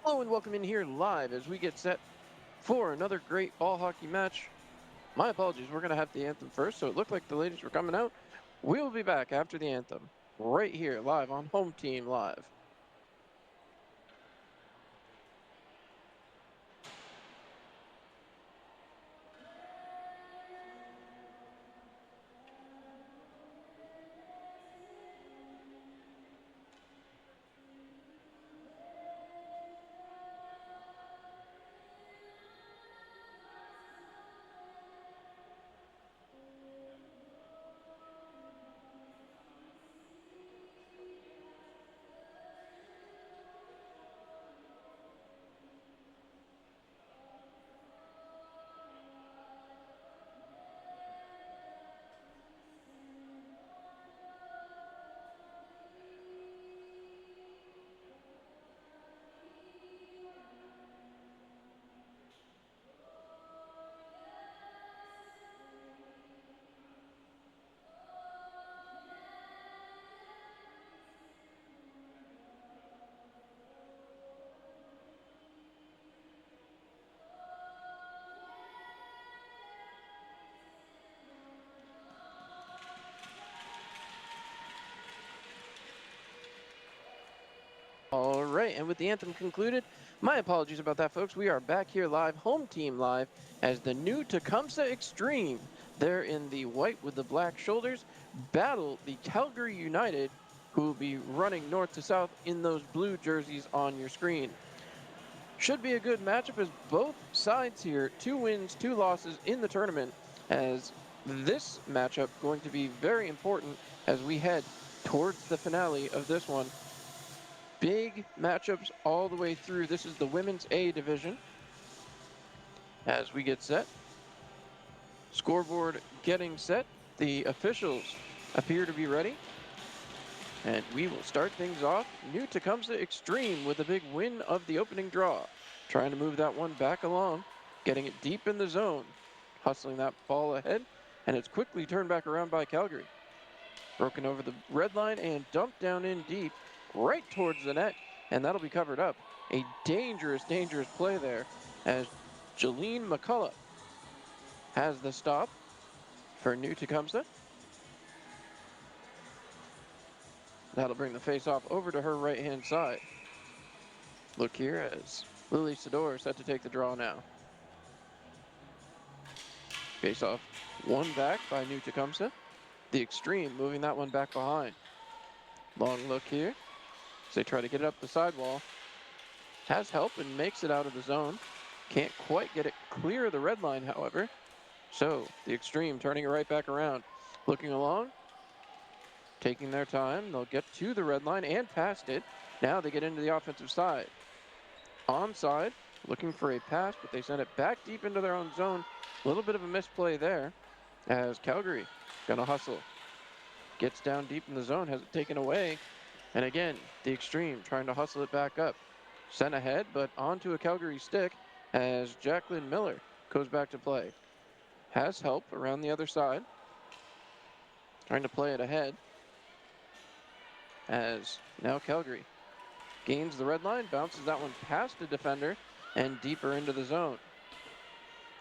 Hello and welcome in here live as we get set for another great ball hockey match. My apologies, we're going to have the anthem first, so it looked like the ladies were coming out. We'll be back after the anthem, right here live on Home Team Live. All right, and with the anthem concluded, my apologies about that, folks. We are back here live, Home Team Live, as the new Tecumseth Xtreme. They're in the white with the black shoulders, battle the Calgary United, who will be running north to south in those blue jerseys on your screen. Should be a good matchup as both sides here, 2 wins, 2 losses in the tournament, as this matchup going to be very important as we head towards the finale of this one. Big matchups all the way through. This is the Women's A division as we get set. Scoreboard getting set. The officials appear to be ready. And we will start things off. New Tecumseth Xtreme with a big win of the opening draw. Trying to move that one back along, getting it deep in the zone. Hustling that ball ahead, and it's quickly turned back around by Calgary. Broken over the red line and dumped down in deep, right towards the net, and that'll be covered up. A dangerous, dangerous play there as Jolene McCullough has the stop for New Tecumseth. That'll bring the face-off over to her right-hand side. Look here as Lily Sador set to take the draw now. Face-off one back by New Tecumseth. The Xtreme moving that one back behind. Long look here as they try to get it up the sidewall. Has help and makes it out of the zone. Can't quite get it clear of the red line, however. So the Xtreme turning it right back around. Looking along, taking their time. They'll get to the red line and past it. Now they get into the offensive side. Onside, looking for a pass, but they send it back deep into their own zone. A little bit of a misplay there as Calgary gonna hustle. Gets down deep in the zone, has it taken away. And again, the Xtreme trying to hustle it back up. Sent ahead, but onto a Calgary stick as Jacqueline Miller goes back to play. Has help around the other side. Trying to play it ahead as now Calgary gains the red line, bounces that one past a defender and deeper into the zone.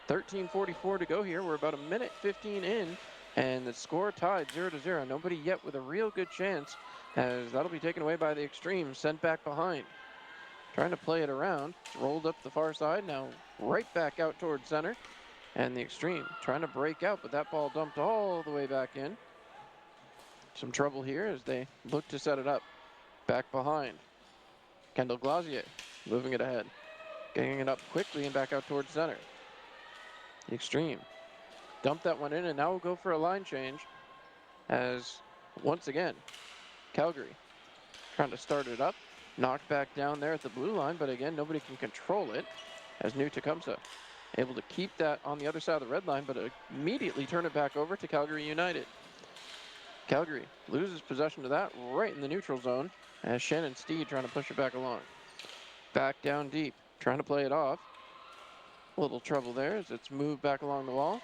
13:44 to go here. We're about a minute 15 in, and the score tied 0-0. Nobody yet with a real good chance, as that'll be taken away by the Xtreme, sent back behind. Trying to play it around. It's rolled up the far side, now right back out towards center. And the Xtreme trying to break out, but that ball dumped all the way back in. Some trouble here as they look to set it up. Back behind. Kendall Glazier moving it ahead. Getting it up quickly and back out towards center. The Xtreme dump that one in, and now we'll go for a line change as once again Calgary trying to start it up. Knocked back down there at the blue line, but again, nobody can control it as New Tecumseth able to keep that on the other side of the red line, but immediately turn it back over to Calgary United. Calgary loses possession of that right in the neutral zone as Shannon Steed trying to push it back along. Back down deep, trying to play it off. A little trouble there as it's moved back along the wall.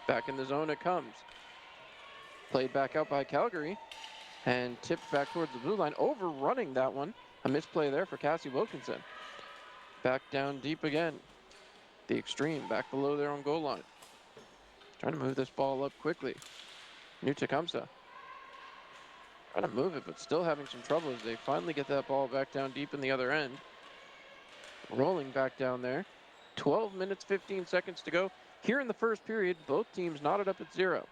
Back in the zone it comes. Played back out by Calgary and tipped back towards the blue line, overrunning that one. A misplay there for Cassie Wilkinson. Back down deep again. The Xtreme back below their own goal line. Trying to move this ball up quickly. New Tecumseth. Trying to move it, but still having some trouble as they finally get that ball back down deep in the other end. Rolling back down there. 12 minutes, 15 seconds to go. Here in the first period, both teams knotted up at 0.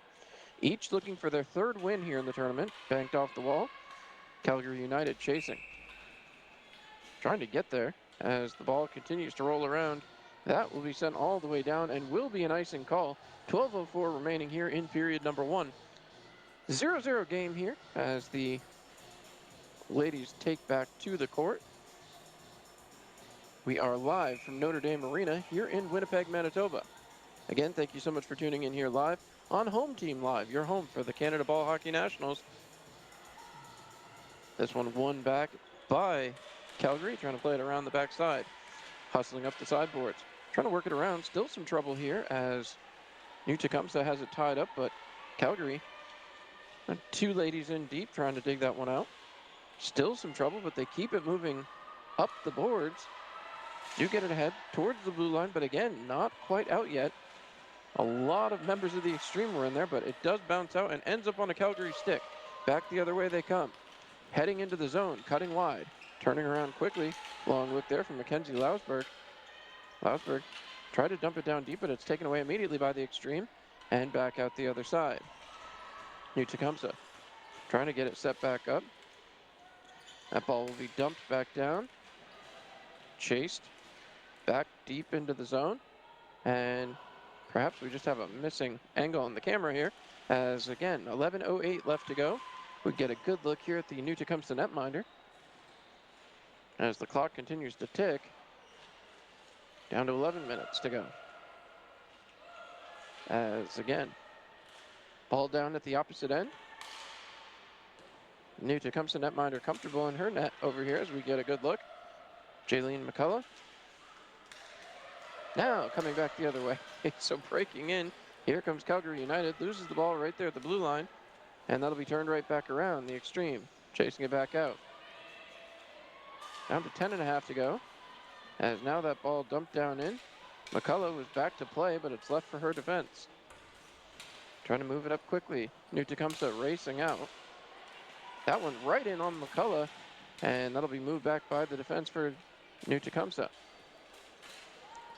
Each looking for their third win here in the tournament. Banked off the wall. Calgary United chasing. Trying to get there as the ball continues to roll around. That will be sent all the way down and will be an icing call. 12:04 remaining here in period number 1. 0-0 game here as the ladies take back to the court. We are live from Notre Dame Arena here in Winnipeg, Manitoba. Again, thank you so much for tuning in here live on Home Team Live, your home for the Canada Ball Hockey Nationals. This one won back by Calgary, trying to play it around the backside. Hustling up the sideboards. Trying to work it around. Still some trouble here as New Tecumseh has it tied up, but Calgary, 2 ladies in deep trying to dig that one out. Still some trouble, but they keep it moving up the boards. Do get it ahead towards the blue line, but again, not quite out yet. A lot of members of the Xtreme were in there, but it does bounce out and ends up on a Calgary stick. Back the other way they come. Heading into the zone, cutting wide. Turning around quickly. Long look there from Mackenzie Lausberg. Lausberg tried to dump it down deep, but it's taken away immediately by the Xtreme. And back out the other side. New Tecumseh trying to get it set back up. That ball will be dumped back down. Chased back deep into the zone. And perhaps we just have a missing angle on the camera here. As again, 11:08 left to go. We get a good look here at the New Tecumseh netminder. As the clock continues to tick. Down to 11 minutes to go. As again, ball down at the opposite end. New Tecumseh netminder comfortable in her net over here as we get a good look. Jaylene McCullough. Now coming back the other way. So breaking in. Here comes Calgary United. Loses the ball right there at the blue line. And that'll be turned right back around. The Xtreme chasing it back out. Down to 10.5 to go. As now that ball dumped down in. McCullough was back to play, but it's left for her defense. Trying to move it up quickly. New Tecumseh racing out. That one right in on McCullough. And that'll be moved back by the defense for New Tecumseh.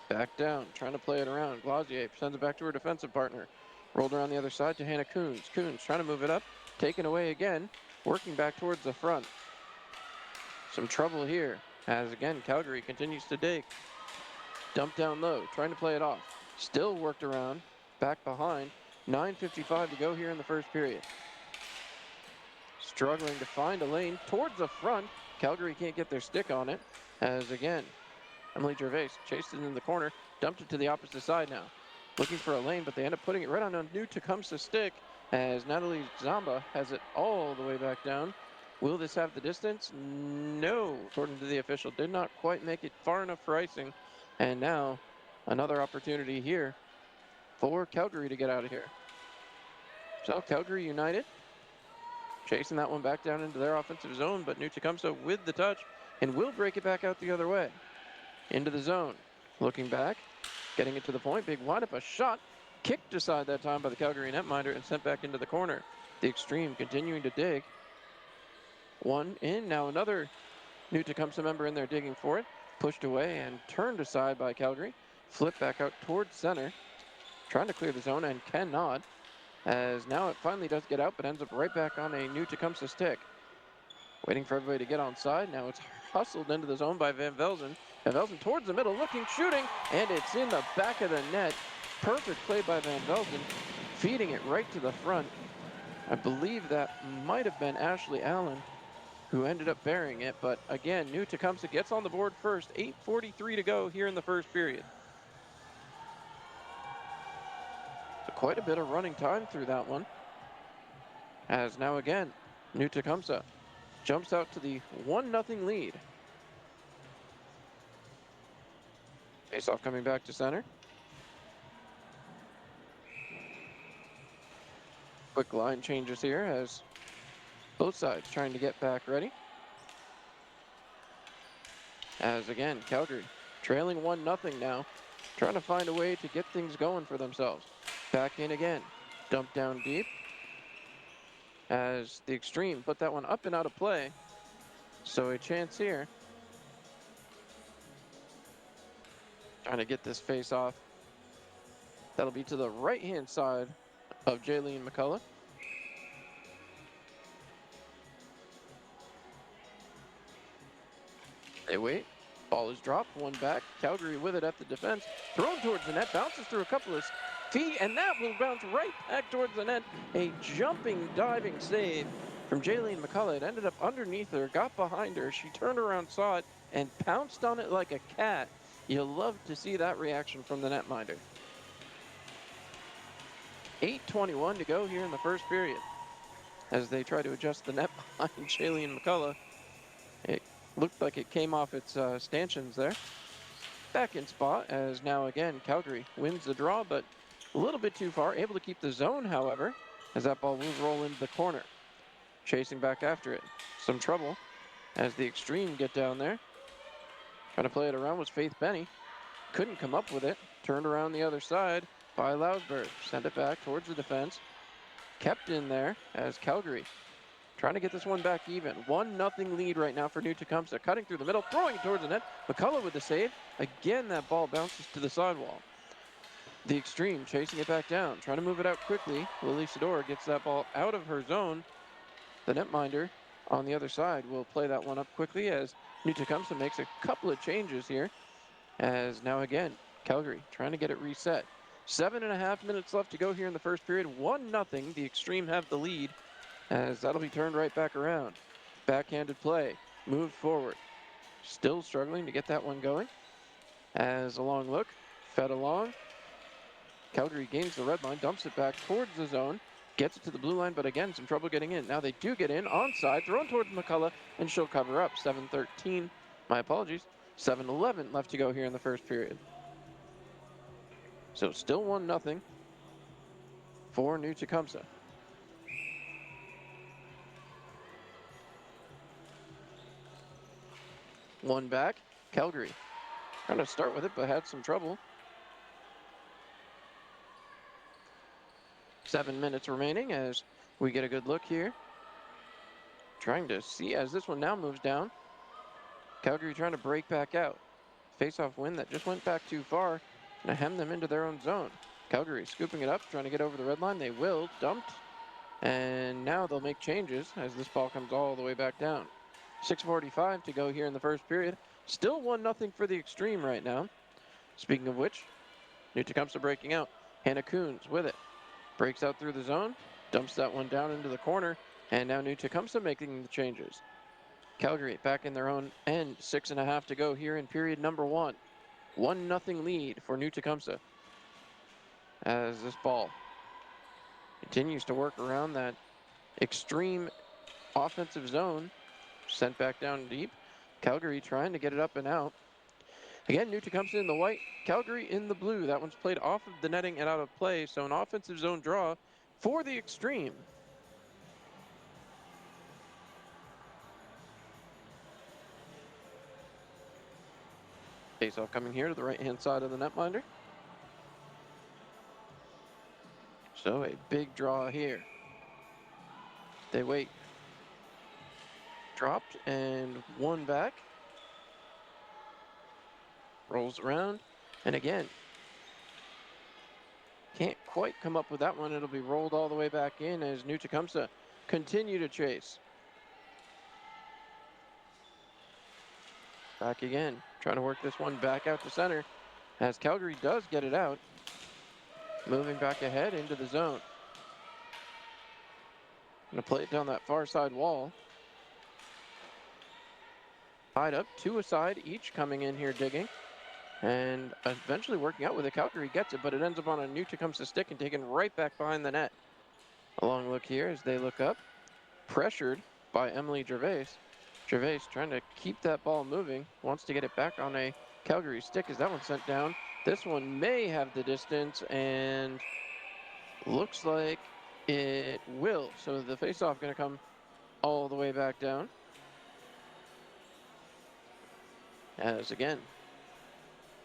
Back down, trying to play it around. Glasier sends it back to her defensive partner. Rolled around the other side to Hannah Coons. Coons trying to move it up. Taken away again. Working back towards the front. Some trouble here. As again, Calgary continues to dig. Dump down low. Trying to play it off. Still worked around. Back behind. 9:55 to go here in the first period. Struggling to find a lane towards the front. Calgary can't get their stick on it. As again, Emily Gervais chased it in the corner. Dumped it to the opposite side now. Looking for a lane, but they end up putting it right on a New Tecumseh stick as Natalie Zamba has it all the way back down. Will this have the distance? No, according to the official. Did not quite make it far enough for icing. And now another opportunity here for Calgary to get out of here. So Calgary United chasing that one back down into their offensive zone, but New Tecumseh with the touch and will break it back out the other way. Into the zone. Looking back. Getting it to the point. Big windup. A shot. Kicked aside that time by the Calgary netminder and sent back into the corner. The Xtreme continuing to dig. One in. Now another New Tecumseh member in there digging for it. Pushed away and turned aside by Calgary. Flipped back out towards center. Trying to clear the zone and cannot. As now it finally does get out, but ends up right back on a New Tecumseh stick. Waiting for everybody to get on side. Now it's hustled into the zone by Van Velzen. Van Velzen towards the middle, looking, shooting, and it's in the back of the net. Perfect play by Van Velzen, feeding it right to the front. I believe that might have been Ashley Allen who ended up burying it, but again, New Tecumseh gets on the board first. 8:43 to go here in the first period. So quite a bit of running time through that one. As now again, New Tecumseh jumps out to the 1-0 lead. Face-off coming back to center. Quick line changes here as both sides trying to get back ready. As again, Calgary trailing 1-0 now, trying to find a way to get things going for themselves. Back in again, dumped down deep as the Xtreme put that one up and out of play. So a chance here. Trying to get this face off. That'll be to the right-hand side of Jaylene McCullough. They wait. Ball is dropped, one back. Calgary with it at the defense. Thrown towards the net, bounces through a couple of feet, and that will bounce right back towards the net. A jumping, diving save from Jaylene McCullough. It ended up underneath her, got behind her. She turned around, saw it, and pounced on it like a cat. You'll love to see that reaction from the netminder. 8:21 to go here in the first period as they try to adjust the net behind Jaylene McCullough. It looked like it came off its stanchions there. Back in spot as now again Calgary wins the draw, but a little bit too far. Able to keep the zone, however, as that ball will roll into the corner. Chasing back after it. Some trouble as the Xtreme get down there. Trying to play it around was Faith Benny. Couldn't come up with it. Turned around the other side by Lausberg. Sent it back towards the defense. Kept in there as Calgary trying to get this one back even. 1-0 lead right now for New Tecumseth. Cutting through the middle, throwing it towards the net. McCullough with the save. Again, that ball bounces to the sidewall. The Xtreme chasing it back down, trying to move it out quickly. Lily Sador gets that ball out of her zone. The netminder on the other side will play that one up quickly as New Tecumseth makes a couple of changes here. As now again, Calgary trying to get it reset. 7.5 minutes left to go here in the first period. 1-0. The Xtreme have the lead as that'll be turned right back around. Backhanded play, moved forward. Still struggling to get that one going. As a long look, fed along. Calgary gains the red line, dumps it back towards the zone, gets it to the blue line, but again, some trouble getting in. Now they do get in, onside, thrown towards McCullough, and she'll cover up. 7:13, my apologies. 7:11 left to go here in the first period. So still 1-0 for New Tecumseth. One back, Calgary. Trying to start with it, but had some trouble. 7 minutes remaining as we get a good look here. Trying to see as this one now moves down. Calgary trying to break back out. Face-off win that just went back too far. Gonna hem them into their own zone. Calgary scooping it up, trying to get over the red line. They will, dumped. And now they'll make changes as this ball comes all the way back down. 6:45 to go here in the first period. Still 1-0 for the Xtreme right now. Speaking of which, New Tecumseh breaking out. Hannah Coons with it. Breaks out through the zone, dumps that one down into the corner, and now New Tecumseh making the changes. Calgary back in their own end. 6.5 to go here in period number 1. 1-0 lead for New Tecumseh. As this ball continues to work around that Xtreme offensive zone. Sent back down deep. Calgary trying to get it up and out. Again, New Tecumseh in the white, Calgary in the blue. That one's played off of the netting and out of play, so an offensive zone draw for the Xtreme. Face-off coming here to the right-hand side of the netminder. So a big draw here. They wait. Dropped and one back. Rolls around, and again, can't quite come up with that one. It'll be rolled all the way back in as New Tecumseh continue to chase. Back again, trying to work this one back out to center as Calgary does get it out. Moving back ahead into the zone. Gonna play it down that far side wall. Tied up, two aside, each coming in here digging. And eventually working out with it. Calgary gets it, but it ends up on a New Tecumseh stick and taken right back behind the net. A long look here as they look up. Pressured by Emily Gervais. Gervais trying to keep that ball moving. Wants to get it back on a Calgary stick as that one's sent down. This one may have the distance and looks like it will. So the faceoff going to come all the way back down. As again,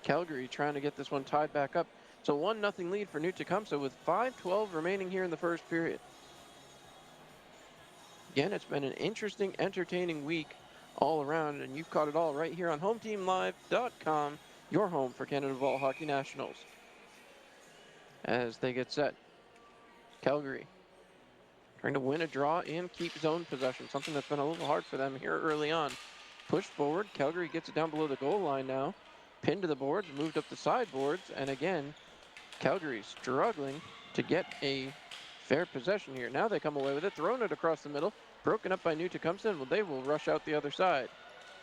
Calgary trying to get this one tied back up. So 1-0 lead for New Tecumseh with 5:12 remaining here in the first period. Again, it's been an interesting, entertaining week all around, and you've caught it all right here on HomeTeamLive.com, your home for Canada Ball Hockey Nationals. As they get set, Calgary trying to win a draw and keep zone possession, something that's been a little hard for them here early on. Pushed forward, Calgary gets it down below the goal line now. Pinned to the boards, moved up the sideboards, and again, Calgary struggling to get a fair possession here. Now they come away with it, throwing it across the middle, broken up by New Tecumseh. Well, they will rush out the other side.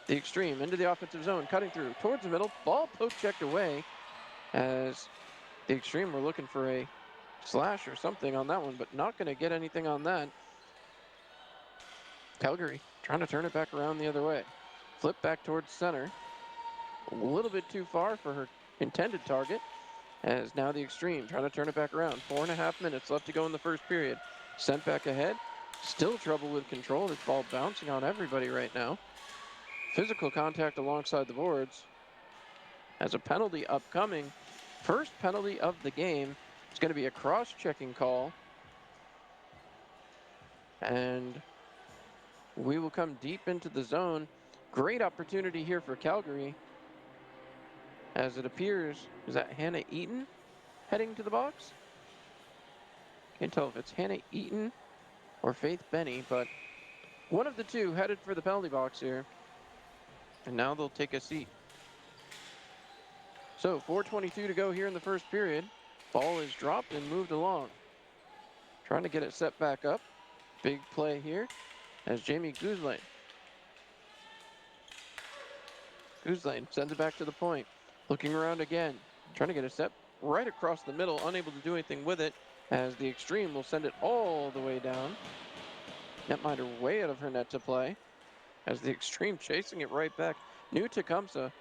The Xtreme into the offensive zone, cutting through towards the middle, ball poke checked away as the Xtreme were looking for a slash or something on that one, but not going to get anything on that. Calgary trying to turn it back around the other way. Flip back towards center. A little bit too far for her intended target. As now the Xtreme trying to turn it back around. 4.5 minutes left to go in the first period. Sent back ahead. Still trouble with control. This ball bouncing on everybody right now. Physical contact alongside the boards. As a penalty upcoming. First penalty of the game. It's going to be a cross-checking call. And we will come deep into the zone. Great opportunity here for Calgary. As it appears, is that Hannah Eaton heading to the box? Can't tell if it's Hannah Eaton or Faith Benny, but one of the two headed for the penalty box here. And now they'll take a seat. So 4:22 to go here in the first period. Ball is dropped and moved along. Trying to get it set back up. Big play here as Jamie Guzlane sends it back to the point. Looking around again, trying to get a set right across the middle, unable to do anything with it, as the Xtreme will send it all the way down. Netminder way out of her net to play, as the Xtreme chasing it right back. New Tecumseh,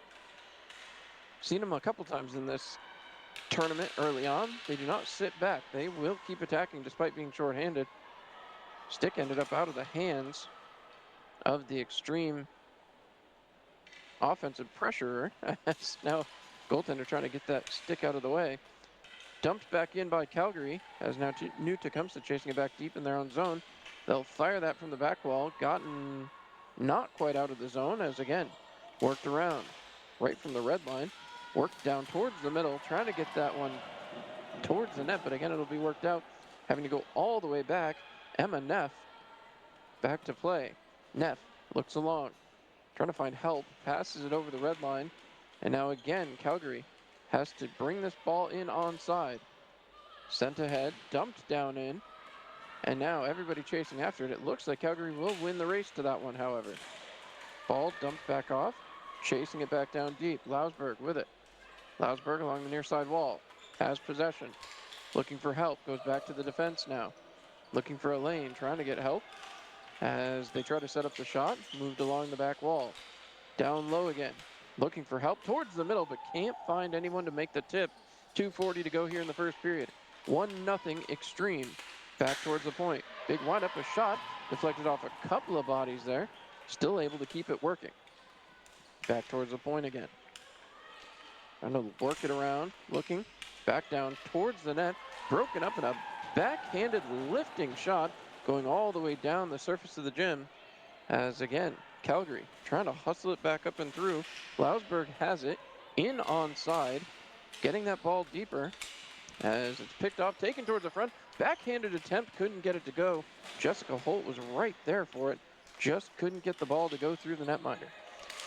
seen them a couple times in this tournament early on. They do not sit back. They will keep attacking despite being shorthanded. Stick ended up out of the hands of the Xtreme offensive pressurer. As now goaltender trying to get that stick out of the way. Dumped back in by Calgary, as now New Tecumseh chasing it back deep in their own zone. They'll fire that from the back wall. Gotten not quite out of the zone, as again, worked around right from the red line. Worked down towards the middle, trying to get that one towards the net, but again, it'll be worked out. Having to go all the way back. Emma Neff back to play. Neff looks along, trying to find help, passes it over the red line, and now again, Calgary has to bring this ball in onside. Sent ahead, dumped down in, and now everybody chasing after it. It looks like Calgary will win the race to that one, however. Ball dumped back off, chasing it back down deep. Lausberg with it. Lausberg along the near side wall, has possession. Looking for help, goes back to the defense now. Looking for a lane, trying to get help. As they try to set up the shot, moved along the back wall. Down low again, looking for help towards the middle, but can't find anyone to make the tip. 2:40 to go here in the first period. 1-0 Xtreme, back towards the point. Big windup, a shot, deflected off a couple of bodies there. Still able to keep it working. Back towards the point again. Trying to work it around, looking, back down towards the net. Broken up in a backhanded lifting shot, going all the way down the surface of the gym. As again, Calgary trying to hustle it back up and through. Lausberg has it in onside, getting that ball deeper as it's picked off, taken towards the front. Backhanded attempt, couldn't get it to go. Jessica Holt was right there for it, just couldn't get the ball to go through the netminder.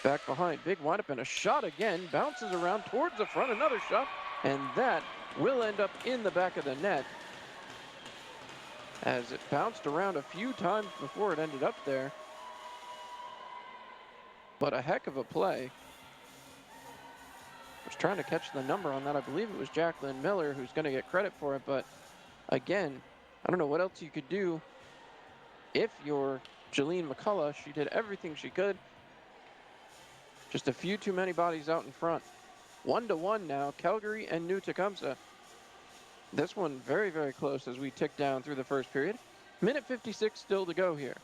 Back behind, big windup and a shot again, bounces around towards the front, another shot, and that will end up in the back of the net, as it bounced around a few times before it ended up there. But a heck of a play. I was trying to catch the number on that. I believe it was Jacqueline Miller who's going to get credit for it, but again, I don't know what else you could do if you're Jolene McCullough. She did everything she could. Just a few too many bodies out in front. 1-1 now, Calgary and New Tecumseh. This one very, very close as we tick down through the first period. Minute 56 still to go here.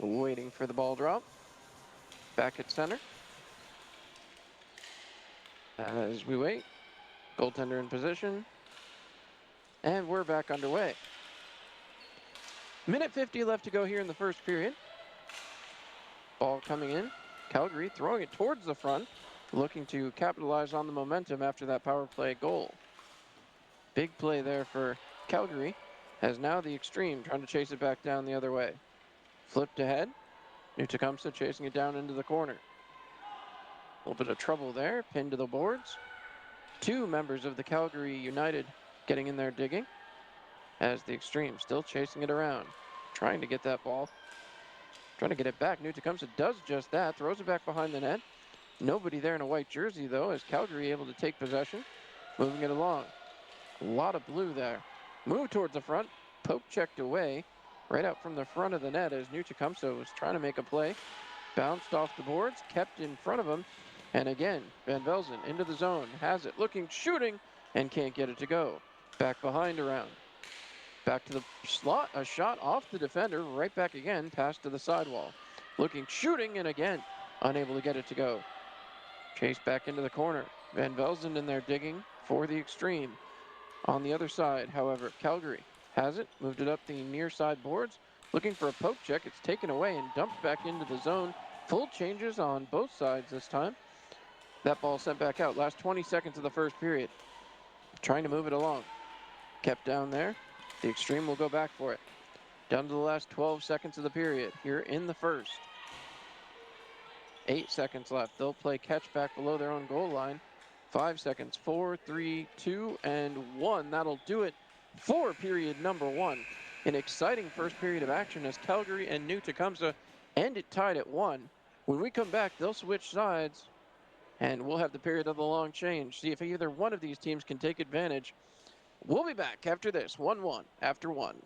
Waiting for the ball drop. Back at center. As we wait, goaltender in position, and we're back underway. Minute 50 left to go here in the first period. Ball coming in. Calgary throwing it towards the front, looking to capitalize on the momentum after that power play goal. Big play there for Calgary, as now the Xtreme trying to chase it back down the other way. Flipped ahead. Tecumseth chasing it down into the corner. A little bit of trouble there, pinned to the boards. Two members of the Calgary United getting in there digging, as the Xtreme still chasing it around, trying to get that ball. Trying to get it back. Tecumseth does just that, throws it back behind the net. Nobody there in a white jersey, though, as Calgary able to take possession, moving it along. A lot of blue there. Move towards the front, poke checked away, right out from the front of the net as Tecumseth was trying to make a play. Bounced off the boards, kept in front of him, and again, Van Velzen into the zone, has it, looking, shooting, and can't get it to go. Back behind around. Back to the slot, a shot off the defender, right back again, pass to the sidewall. Looking, shooting, and again, unable to get it to go. Chase back into the corner. Van Velzen in there digging for the Xtreme. On the other side, however, Calgary has it, moved it up the near side boards, looking for a poke check. It's taken away and dumped back into the zone. Full changes on both sides this time. That ball sent back out. Last 20 seconds of the first period. Trying to move it along. Kept down there. The Xtreme will go back for it. Down to the last 12 seconds of the period here in the first. 8 seconds left. They'll play catch back below their own goal line. 5 seconds. 4, 3, 2, and 1. That'll do it for period number 1. An exciting first period of action as Calgary and Tecumseth end it tied at 1. When we come back, they'll switch sides, and we'll have the period of the long change. See if either one of these teams can take advantage. We'll be back after this, 1-1 after 1.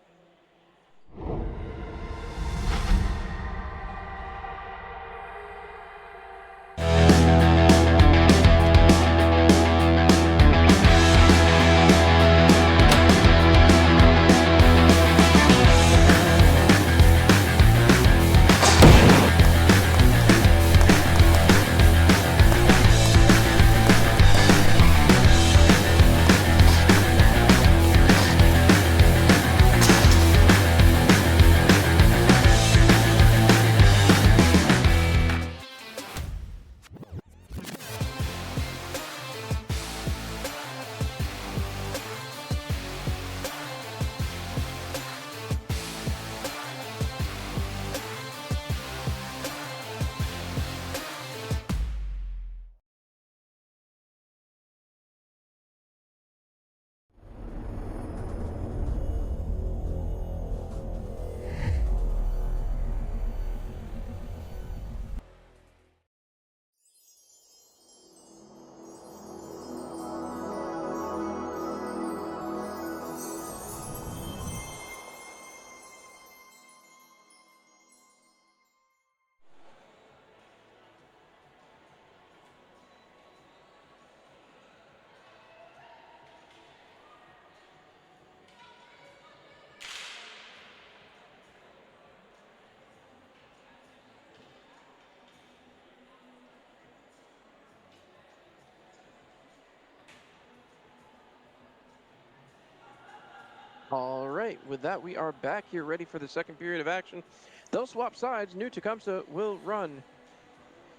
All right, with that, we are back here ready for the second period of action. They'll swap sides. Tecumseth will run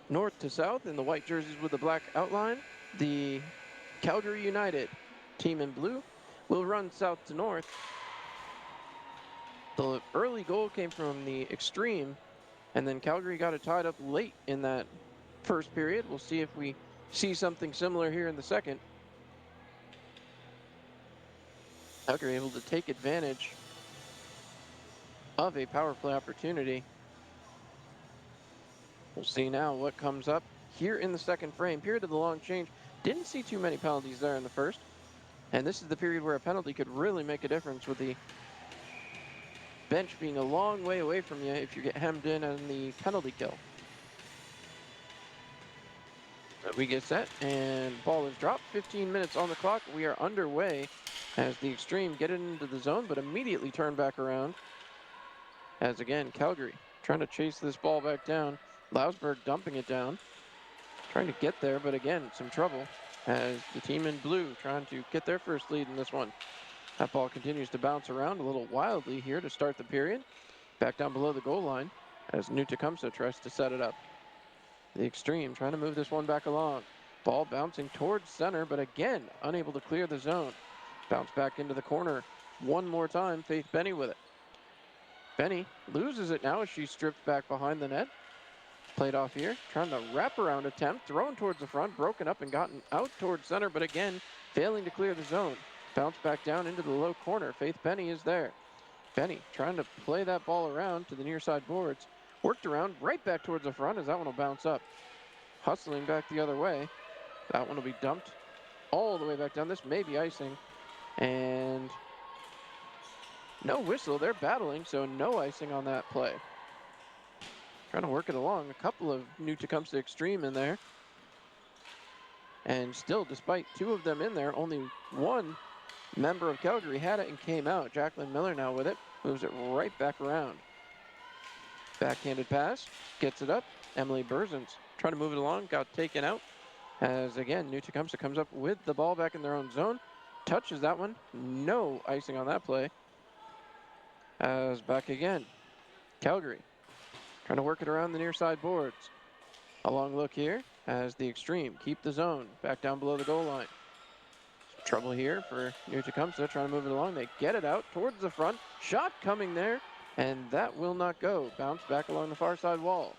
north to south in the white jerseys with the black outline. The Calgary United team in blue will run south to north. The early goal came from the Xtreme, and then Calgary got it tied up late in that first period. We'll see if we see something similar here in the second. Calgary able to take advantage of a power play opportunity. We'll see now what comes up here in the second frame. Period of the long change. Didn't see too many penalties there in the first. And this is the period where a penalty could really make a difference, with the bench being a long way away from you if you get hemmed in on the penalty kill. But we get set, and ball is dropped. 15 minutes on the clock. We are underway as the Xtreme get it into the zone, but immediately turn back around. As again, Calgary trying to chase this ball back down. Lausberg dumping it down. trying to get there, but again, some trouble as the team in blue trying to get their first lead in this one. That ball continues to bounce around a little wildly here to start the period. Back down below the goal line as New Tecumseth tries to set it up. The Xtreme trying to move this one back along. Ball bouncing towards center, but again, unable to clear the zone. Bounce back into the corner one more time. Faith Benny with it. Benny loses it now as she strips back behind the net. Played off here, trying to wrap around attempt, thrown towards the front, broken up and gotten out towards center, but again, failing to clear the zone. Bounce back down into the low corner. Faith Benny is there. Benny trying to play that ball around to the near side boards. Worked around right back towards the front as that one will bounce up. Hustling back the other way. That one will be dumped all the way back down. This may be icing. And no whistle. They're battling, so no icing on that play. Trying to work it along. A couple of New Tecumseh Xtreme in there. And still, despite two of them in there, only one member of Calgary had it and came out. Jacqueline Miller now with it. Moves it right back around. Backhanded pass. Gets it up. Emily Berzins trying to move it along. Got taken out. As again, New Tecumseh comes up with the ball back in their own zone. Touches that one. No icing on that play. As back again. Calgary trying to work it around the near side boards. A long look here as the Xtreme keep the zone back down below the goal line. Trouble here for New Tecumseh trying to move it along. They get it out towards the front. Shot coming there, and that will not go. Bounce back along the far side wall.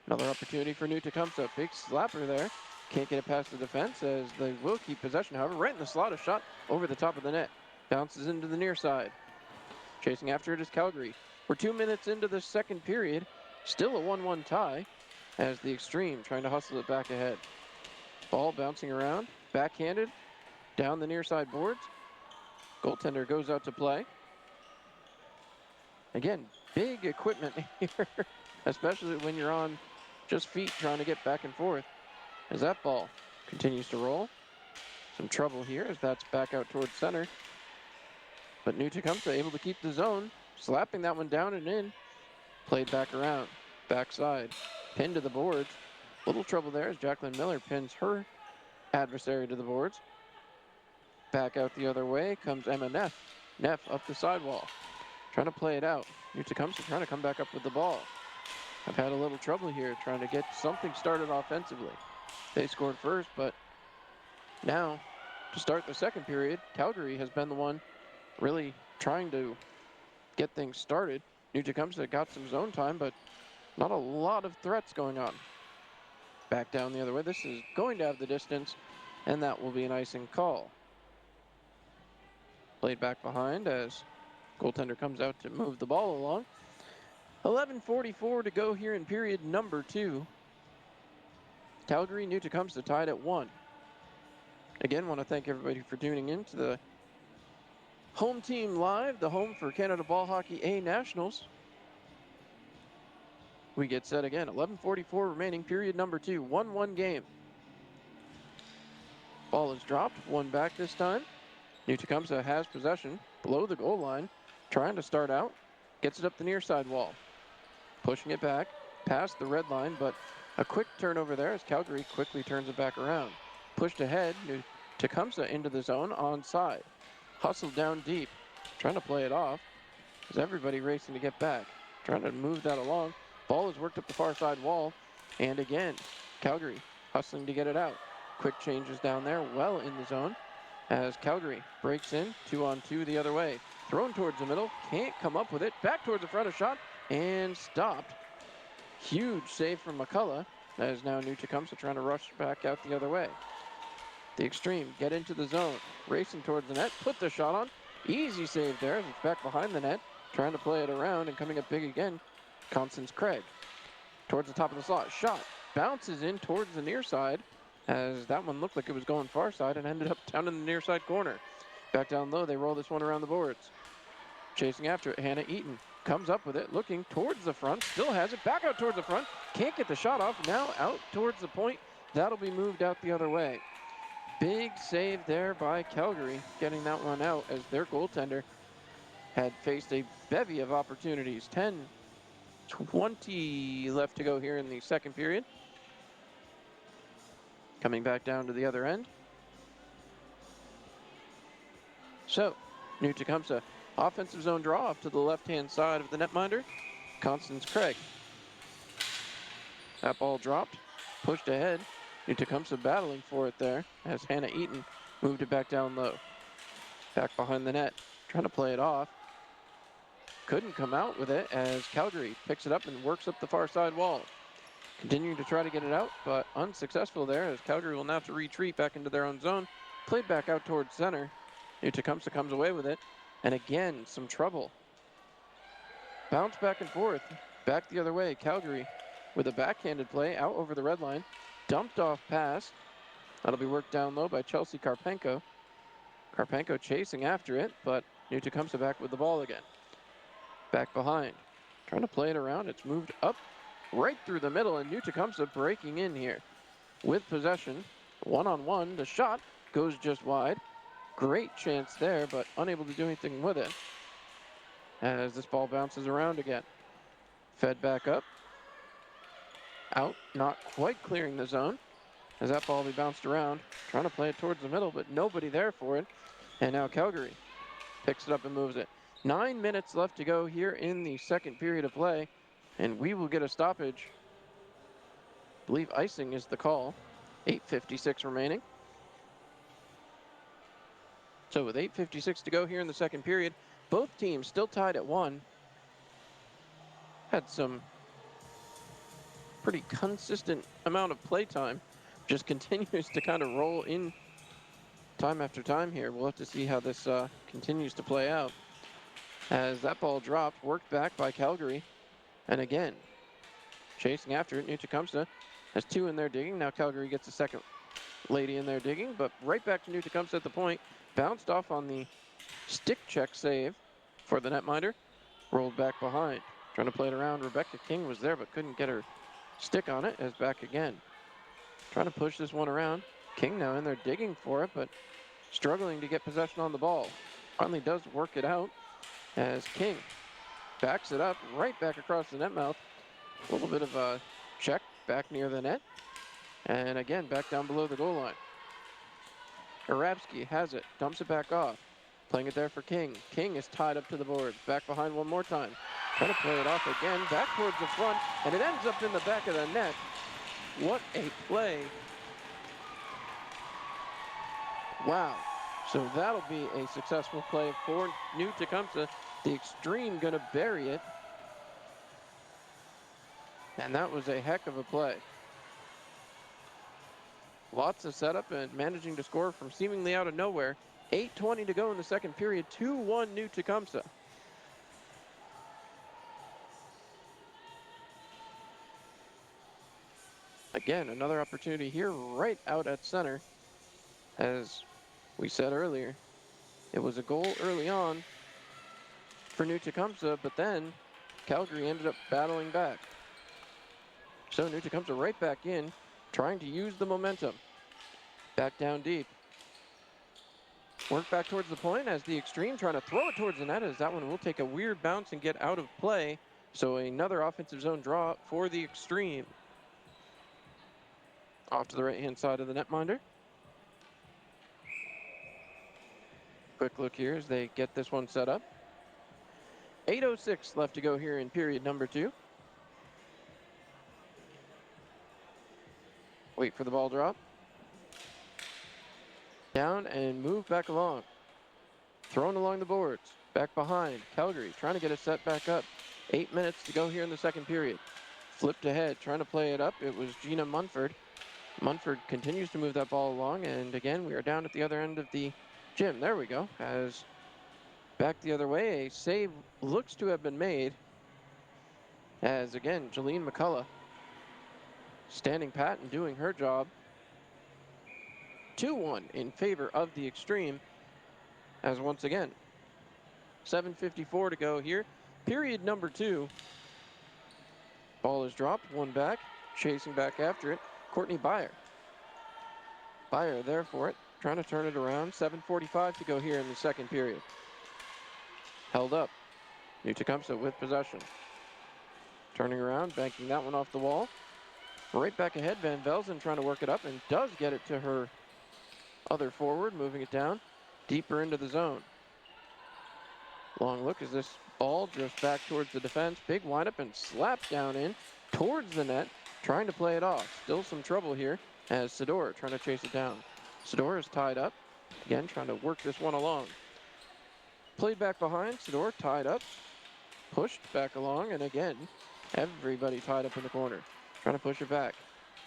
Another opportunity for New Tecumseh. Big slapper there. Can't get it past the defense as they will keep possession. However, right in the slot, a shot over the top of the net. Bounces into the near side. Chasing after it is Calgary. We're 2 minutes into the second period. Still a 1-1 tie as the Xtreme trying to hustle it back ahead. Ball bouncing around. Backhanded. Down the near side boards. Goaltender goes out to play. Again, big equipment here, especially when you're on just feet trying to get back and forth. As that ball continues to roll. Some trouble here as that's back out towards center. But New Tecumseh able to keep the zone. Slapping that one down and in. Played back around. Backside. Pinned to the boards. Little trouble there as Jacqueline Miller pins her adversary to the boards. Back out the other way comes Emma Neff. Neff up the sidewall. Trying to play it out. New Tecumseh trying to come back up with the ball. I've had a little trouble here trying to get something started offensively. They scored first, but now to start the second period, Calgary has been the one really trying to get things started. New Tecumseh got some zone time, but not a lot of threats going on. Back down the other way. This is going to have the distance, and that will be an icing call. Played back behind as goaltender comes out to move the ball along. 11:44 to go here in period number 2. Calgary, New Tecumseh tied at 1. Again, want to thank everybody for tuning in to the home team live, the home for Canada Ball Hockey A Nationals. We get set again. 11:44 remaining, period number 2. 1-1 game. Ball is dropped, one back this time. New Tecumseh has possession below the goal line, trying to start out. Gets it up the near side wall. Pushing it back, past the red line, but a quick turnover there as Calgary quickly turns it back around. Pushed ahead, New Tecumseh into the zone, onside. Hustled down deep, trying to play it off. As everybody racing to get back, trying to move that along. Ball is worked up the far side wall, and again, Calgary hustling to get it out. Quick changes down there, well in the zone, as Calgary breaks in, 2-on-2 the other way. Thrown towards the middle, can't come up with it. Back towards the front, a shot, and stopped. Huge save from McCullough, as now New Tecumseh trying to rush back out the other way. The Xtreme get into the zone, racing towards the net, put the shot on. Easy save there as it's back behind the net, trying to play it around and coming up big again. Constance Craig towards the top of the slot. Shot bounces in towards the near side as that one looked like it was going far side and ended up down in the near side corner. Back down low, they roll this one around the boards. Chasing after it, Hannah Eaton comes up with it, looking towards the front, still has it, back out towards the front, can't get the shot off, now out towards the point. That'll be moved out the other way. Big save there by Calgary, getting that one out as their goaltender had faced a bevy of opportunities. 10:20 left to go here in the second period. Coming back down to the other end. So, New Tecumseh, offensive zone draw off to the left-hand side of the netminder. Constance Craig. That ball dropped, pushed ahead. New Tecumseh battling for it there as Hannah Eaton moved it back down low. Back behind the net, trying to play it off. Couldn't come out with it as Calgary picks it up and works up the far side wall. Continuing to try to get it out, but unsuccessful there as Calgary will now have to retreat back into their own zone. Played back out towards center. New Tecumseh comes away with it. And again, some trouble. Bounce back and forth. Back the other way. Calgary with a backhanded play out over the red line. Dumped off pass. That'll be worked down low by Chelsea Karpenko. Karpenko chasing after it, but New Tecumseh back with the ball again. Back behind. Trying to play it around. It's moved up right through the middle, and New Tecumseh breaking in here. With possession. One-on-one. The shot goes just wide. Great chance there, but unable to do anything with it. As this ball bounces around again. Fed back up. Out, not quite clearing the zone. As that ball will be bounced around. Trying to play it towards the middle, but nobody there for it. And now Calgary picks it up and moves it. 9 minutes left to go here in the second period of play. And we will get a stoppage. I believe icing is the call. 8:56 remaining. So with 8:56 to go here in the second period, both teams still tied at 1. Had some pretty consistent amount of play time. Just continues to kind of roll in time after time here. We'll have to see how this continues to play out. As that ball dropped, worked back by Calgary. And again, chasing after it, New Tecumseh has 2 in there digging. Now Calgary gets a second lady in there digging, but right back to New Tecumseh at the point. Bounced off on the stick check save for the netminder. Rolled back behind. Trying to play it around. Rebecca King was there, but couldn't get her stick on it. As back again. Trying to push this one around. King now in there digging for it, but struggling to get possession on the ball. Finally does work it out as King backs it up right back across the net mouth. A little bit of a check back near the net. And again, back down below the goal line. Arabsky has it, dumps it back off. Playing it there for King. King is tied up to the boards. Back behind one more time. Trying to play it off again. Back towards the front. And it ends up in the back of the net. What a play. Wow. So that'll be a successful play for New Tecumseh. The Xtreme going to bury it. And that was a heck of a play. Lots of setup and managing to score from seemingly out of nowhere. 8:20 to go in the second period. 2-1 New Tecumseh. Again, another opportunity here right out at center. As we said earlier, it was a goal early on for New Tecumseh, but then Calgary ended up battling back. So New Tecumseh right back in, trying to use the momentum. Back down deep. Work back towards the point as the Xtreme trying to throw it towards the net as that one will take a weird bounce and get out of play. So another offensive zone draw for the Xtreme. Off to the right-hand side of the netminder. Quick look here as they get this one set up. 8:06 left to go here in period number 2. Wait for the ball drop. Down and move back along. Thrown along the boards. Back behind. Calgary trying to get it set back up. 8 minutes to go here in the second period. Flipped ahead, trying to play it up. It was Gina Munford. Munford continues to move that ball along. And again, we are down at the other end of the gym. There we go. As back the other way, a save looks to have been made. As again, Jolene McCullough standing pat and doing her job. 2-1 in favor of the Xtreme. As once again, 7:54 to go here. Period number 2. Ball is dropped, one back, chasing back after it. Courtney Byer. Byer there for it, trying to turn it around. 7:45 to go here in the second period. Held up. New Tecumseh with possession. Turning around, banking that one off the wall. Right back ahead, Van Velzen trying to work it up and does get it to her other forward, moving it down deeper into the zone. Long look as this ball drifts back towards the defense. Big windup and slap down in towards the net, trying to play it off. Still some trouble here as Sador trying to chase it down. Sador is tied up. Again, trying to work this one along. Played back behind, Sador tied up, pushed back along, and again, everybody tied up in the corner. Trying to push it back.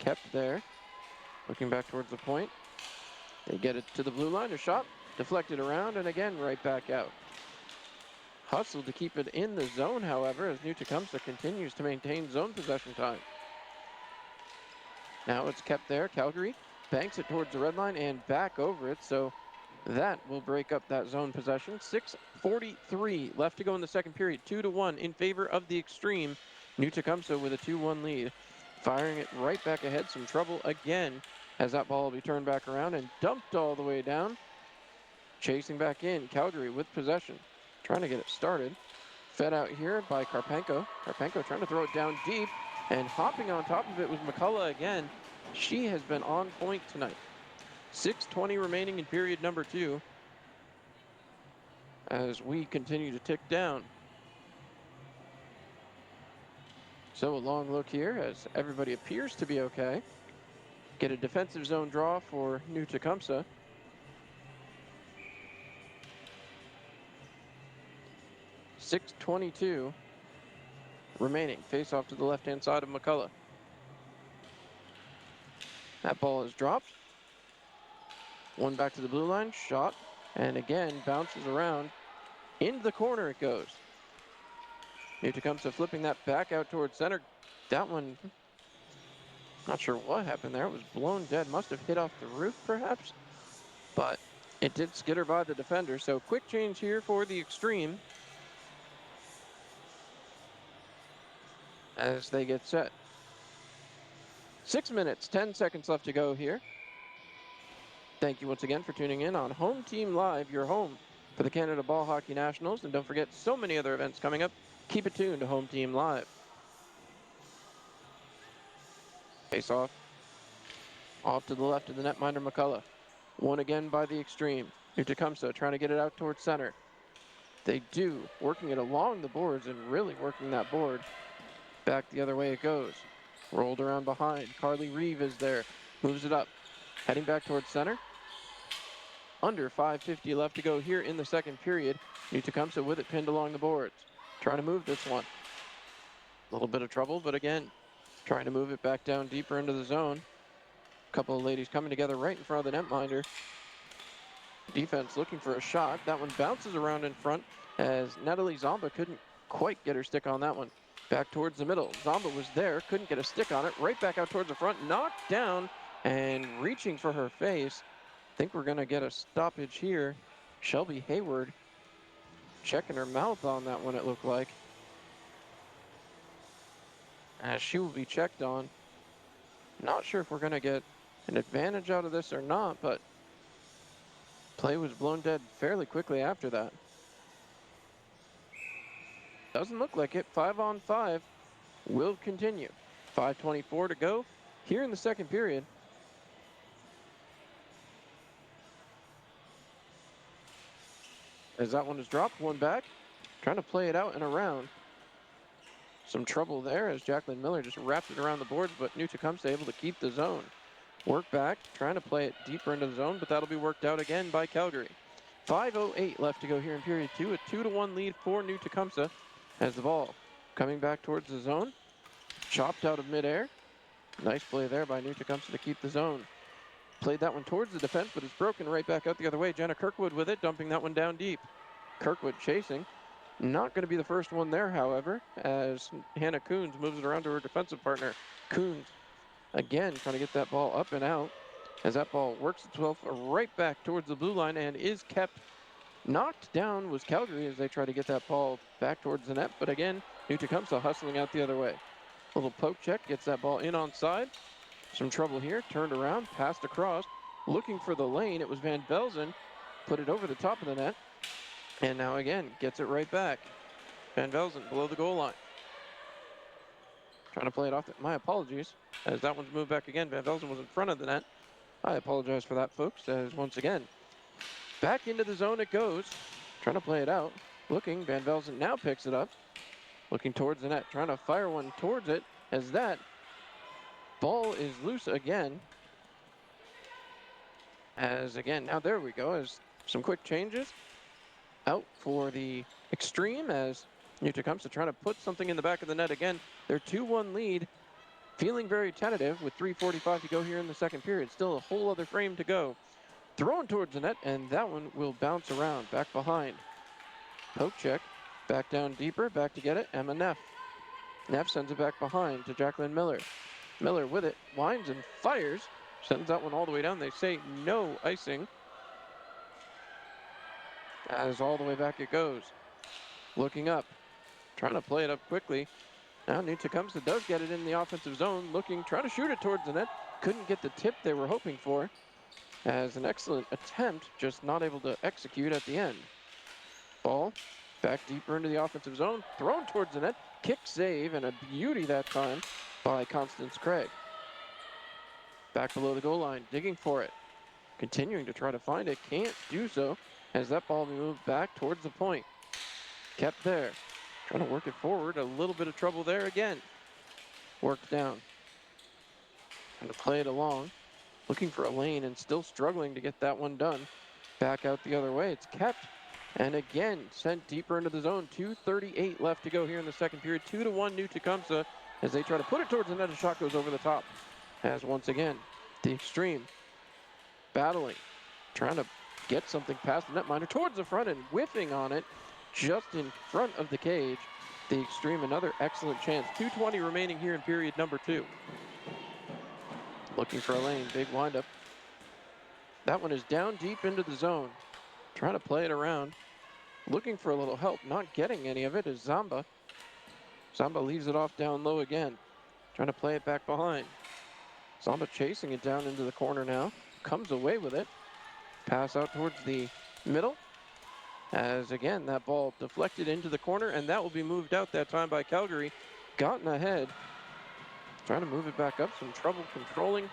Kept there. Looking back towards the point. They get it to the blue line, a shot, deflected around, and again, right back out. Hustled to keep it in the zone, however, as New Tecumseh continues to maintain zone possession time. Now it's kept there. Calgary banks it towards the red line and back over it, so that will break up that zone possession. 6:43 left to go in the second period. 2-1 in favor of the Xtreme. New Tecumseh with a 2-1 lead. Firing it right back ahead. Some trouble again as that ball will be turned back around and dumped all the way down. Chasing back in, Calgary with possession. Trying to get it started. Fed out here by Karpenko. Karpenko trying to throw it down deep, and hopping on top of it was McCullough again. She has been on point tonight. 6:20 remaining in period number 2 as we continue to tick down. So a long look here as everybody appears to be okay. Get a defensive zone draw for New Tecumseh. .622 remaining. Face off to the left-hand side of McCullough. That ball is dropped. One back to the blue line, shot, and again bounces around. Into the corner it goes. New Tecumseh flipping that back out towards center. That one, not sure what happened there. It was blown dead. Must have hit off the roof, perhaps. But it did skitter by the defender. So quick change here for the Xtreme as they get set. 6 minutes, 10 seconds left to go here. Thank you once again for tuning in on Home Team Live, your home for the Canada Ball Hockey Nationals. And don't forget, so many other events coming up. Keep it tuned to Home Team Live. Face off. Off to the left of the netminder, McCullough. Won again by the Xtreme. New Tecumseh trying to get it out towards center. They do, working it along the boards and really working that board. Back the other way it goes. Rolled around behind. Carly Reeve is there. Moves it up. Heading back towards center. Under 5:50 left to go here in the second period. New Tecumseh with it pinned along the boards. Trying to move this one. A little bit of trouble, but again, trying to move it back down deeper into the zone. A couple of ladies coming together right in front of the netminder. Defense looking for a shot. That one bounces around in front as Natalie Zomba couldn't quite get her stick on that one. Back towards the middle. Zomba was there, couldn't get a stick on it. Right back out towards the front, knocked down and reaching for her face. I think we're going to get a stoppage here. Shelby Hayward checking her mouth on that one, it looked like. As she will be checked on. Not sure if we're going to get an advantage out of this or not, but play was blown dead fairly quickly after that. Doesn't look like it. 5-on-5 will continue. 5:24 to go here in the second period. As that one is dropped, one back. Trying to play it out and around. Some trouble there as Jacqueline Miller just wrapped it around the boards, but New Tecumseh able to keep the zone. Work back, trying to play it deeper into the zone, but that'll be worked out again by Calgary. 5:08 left to go here in period 2. A 2-1 lead for New Tecumseh as the ball coming back towards the zone. Chopped out of midair. Nice play there by New Tecumseh to keep the zone. Played that one towards the defense, but it's broken right back out the other way. Jenna Kirkwood with it, dumping that one down deep. Kirkwood chasing. Not going to be the first one there, however, as Hannah Coons moves it around to her defensive partner. Coons, again, trying to get that ball up and out as that ball works itself right back towards the blue line and is kept. Knocked down was Calgary as they try to get that ball back towards the net, but again, New Tecumseh hustling out the other way. Little poke check, gets that ball in onside. Some trouble here, turned around, passed across, looking for the lane. It was Van Velzen, put it over the top of the net, and now again, gets it right back. Van Velzen below the goal line. Trying to play it off. My apologies, as that one's moved back again. Van Velzen was in front of the net. I apologize for that, folks, as once again, back into the zone it goes. Trying to play it out. Looking, Van Velzen now picks it up. Looking towards the net, trying to fire one towards it, as that ball is loose again. As again, now there we go, as some quick changes. Out for the Xtreme, as New Tecumseth trying to put something in the back of the net again. Their 2-1 lead, feeling very tentative with 3:45 to go here in the second period. Still a whole other frame to go. Thrown towards the net, and that one will bounce around, back behind. Poke check, back down deeper, back to get it, Emma Neff. Neff sends it back behind to Jacqueline Miller. Miller with it, winds and fires, sends that one all the way down. They say no icing. As all the way back it goes. Looking up, trying to play it up quickly. Now New Tecumseh does get it in the offensive zone, looking, trying to shoot it towards the net. Couldn't get the tip they were hoping for. As an excellent attempt, just not able to execute at the end. Ball back deeper into the offensive zone, thrown towards the net, kick save, and a beauty that time by Constance Craig. Back below the goal line, digging for it. Continuing to try to find it, can't do so, as that ball moved back towards the point. Kept there, trying to work it forward, a little bit of trouble there again. Worked down. Trying to play it along. Looking for a lane and still struggling to get that one done. Back out the other way, it's kept. And again, sent deeper into the zone. 2:38 left to go here in the second period. 2-1 New Tecumseh as they try to put it towards the net. A shot goes over the top. As once again, the Xtreme battling, trying to get something past the netminder towards the front and whiffing on it just in front of the cage. The Xtreme, another excellent chance. 2:20 remaining here in period number 2. Looking for a lane, big windup. That one is down deep into the zone. Trying to play it around. Looking for a little help, not getting any of it is Zamba. Zamba leaves it off down low again. Trying to play it back behind. Zamba chasing it down into the corner now. Comes away with it. Pass out towards the middle. As again, that ball deflected into the corner, and that will be moved out that time by Calgary. Gotten ahead. Trying to move it back up, some trouble controlling.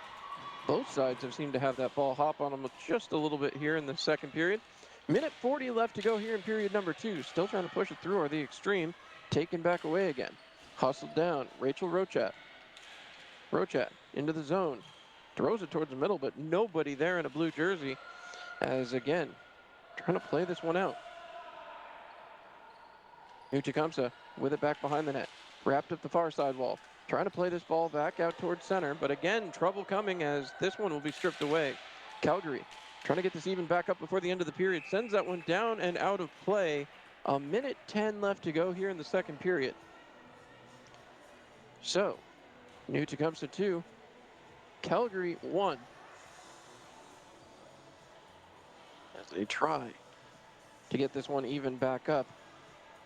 Both sides have seemed to have that ball hop on them just a little bit here in the second period. Minute 40 left to go here in period number 2. Still trying to push it through, or the Xtreme taken back away again. Hustled down, Rachel Rochat. Rochat into the zone. Throws it towards the middle, but nobody there in a blue jersey. As again, trying to play this one out. New Tecumseh with it back behind the net. Wrapped up the far side wall. Trying to play this ball back out towards center, but again, trouble coming as this one will be stripped away. Calgary trying to get this even back up before the end of the period. Sends that one down and out of play. A minute 10 left to go here in the second period. So, New Tecumseh 2, Calgary 1. As they try to get this one even back up.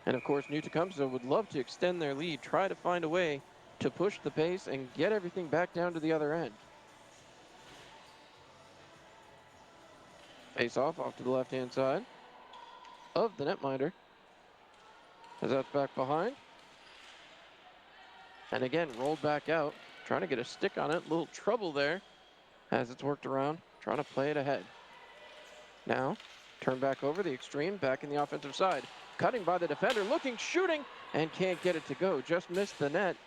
And of course, New Tecumseh would love to extend their lead, try to find a way to push the pace and get everything back down to the other end. Face off to the left-hand side of the netminder. As that's back behind. And again, rolled back out, trying to get a stick on it. A little trouble there as it's worked around, trying to play it ahead. Now, turn back over the Xtreme, back in the offensive side. Cutting by the defender, looking, shooting, and can't get it to go. Just missed the net,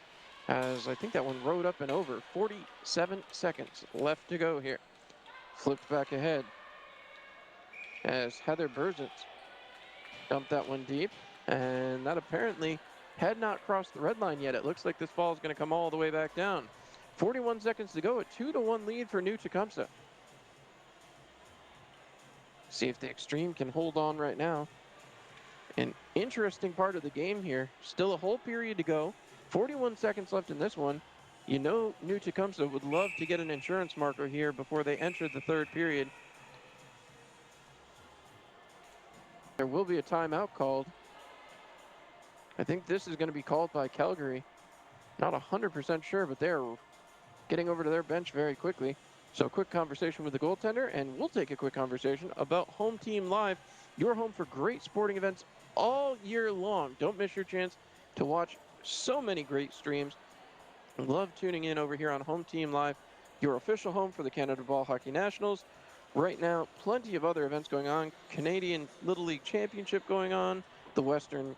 as I think that one rode up and over. 47 seconds left to go here. Flipped back ahead as Heather Berzins dumped that one deep, and that apparently had not crossed the red line yet. It looks like this ball is going to come all the way back down. 41 seconds to go, a 2-1 lead for New Tecumseh. See if the Xtreme can hold on right now. An interesting part of the game here. Still a whole period to go. 41 seconds left in this one. You know New Tecumseh would love to get an insurance marker here before they enter the third period. There will be a timeout called. I think this is going to be called by Calgary. Not 100% sure, but they're getting over to their bench very quickly. So quick conversation with the goaltender, and we'll take a quick conversation about Home Team Live, your home for great sporting events all year long. Don't miss your chance to watch so many great streams Love tuning in over here on Home Team Live, your official home for the Canada Ball Hockey Nationals. Right now, plenty of other events going on. Canadian Little League Championship going on. The Western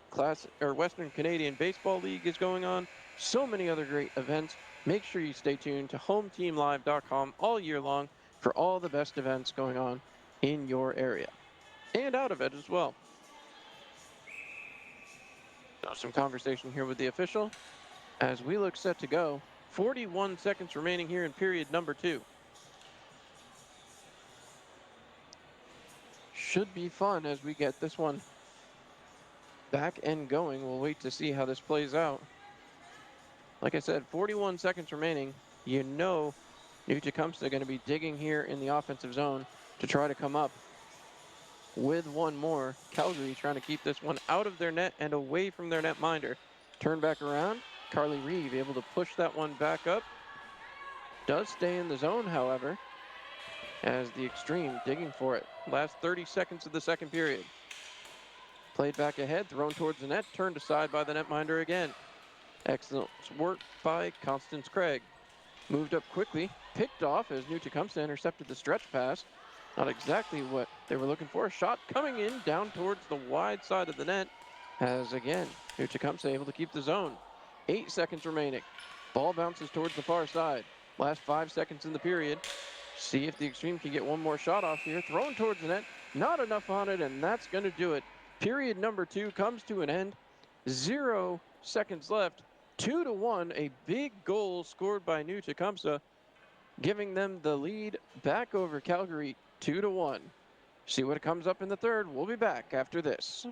Canadian Baseball League is going on. So many other great events. Make sure you stay tuned to HomeTeamLive.com all year long for all the best events going on in your area and out of it as well. So some conversation here with the official as we look set to go. 41 seconds remaining here in period number 2. Should be fun as we get this one back and going. We'll wait to see how this plays out. Like I said, 41 seconds remaining. You know New Tecumseth going to be digging here in the offensive zone to try to come up with one more. Calgary trying to keep this one out of their net and away from their netminder. Turn back around. Carly Reeve able to push that one back up. Does stay in the zone, however, as the Xtreme digging for it. Last 30 seconds of the second period. Played back ahead, thrown towards the net, turned aside by the netminder again. Excellent work by Constance Craig. Moved up quickly, picked off as New Tecumseth intercepted the stretch pass. Not exactly what they were looking for. A shot coming in down towards the wide side of the net as, again, New Tecumseth able to keep the zone. 8 seconds remaining. Ball bounces towards the far side. Last 5 seconds in the period. See if the Xtreme can get one more shot off here. Thrown towards the net. Not enough on it, and that's going to do it. Period number 2 comes to an end. 0 seconds left. 2-1, a big goal scored by New Tecumseth, giving them the lead back over Calgary 2-1. See what comes up in the third. We'll be back after this.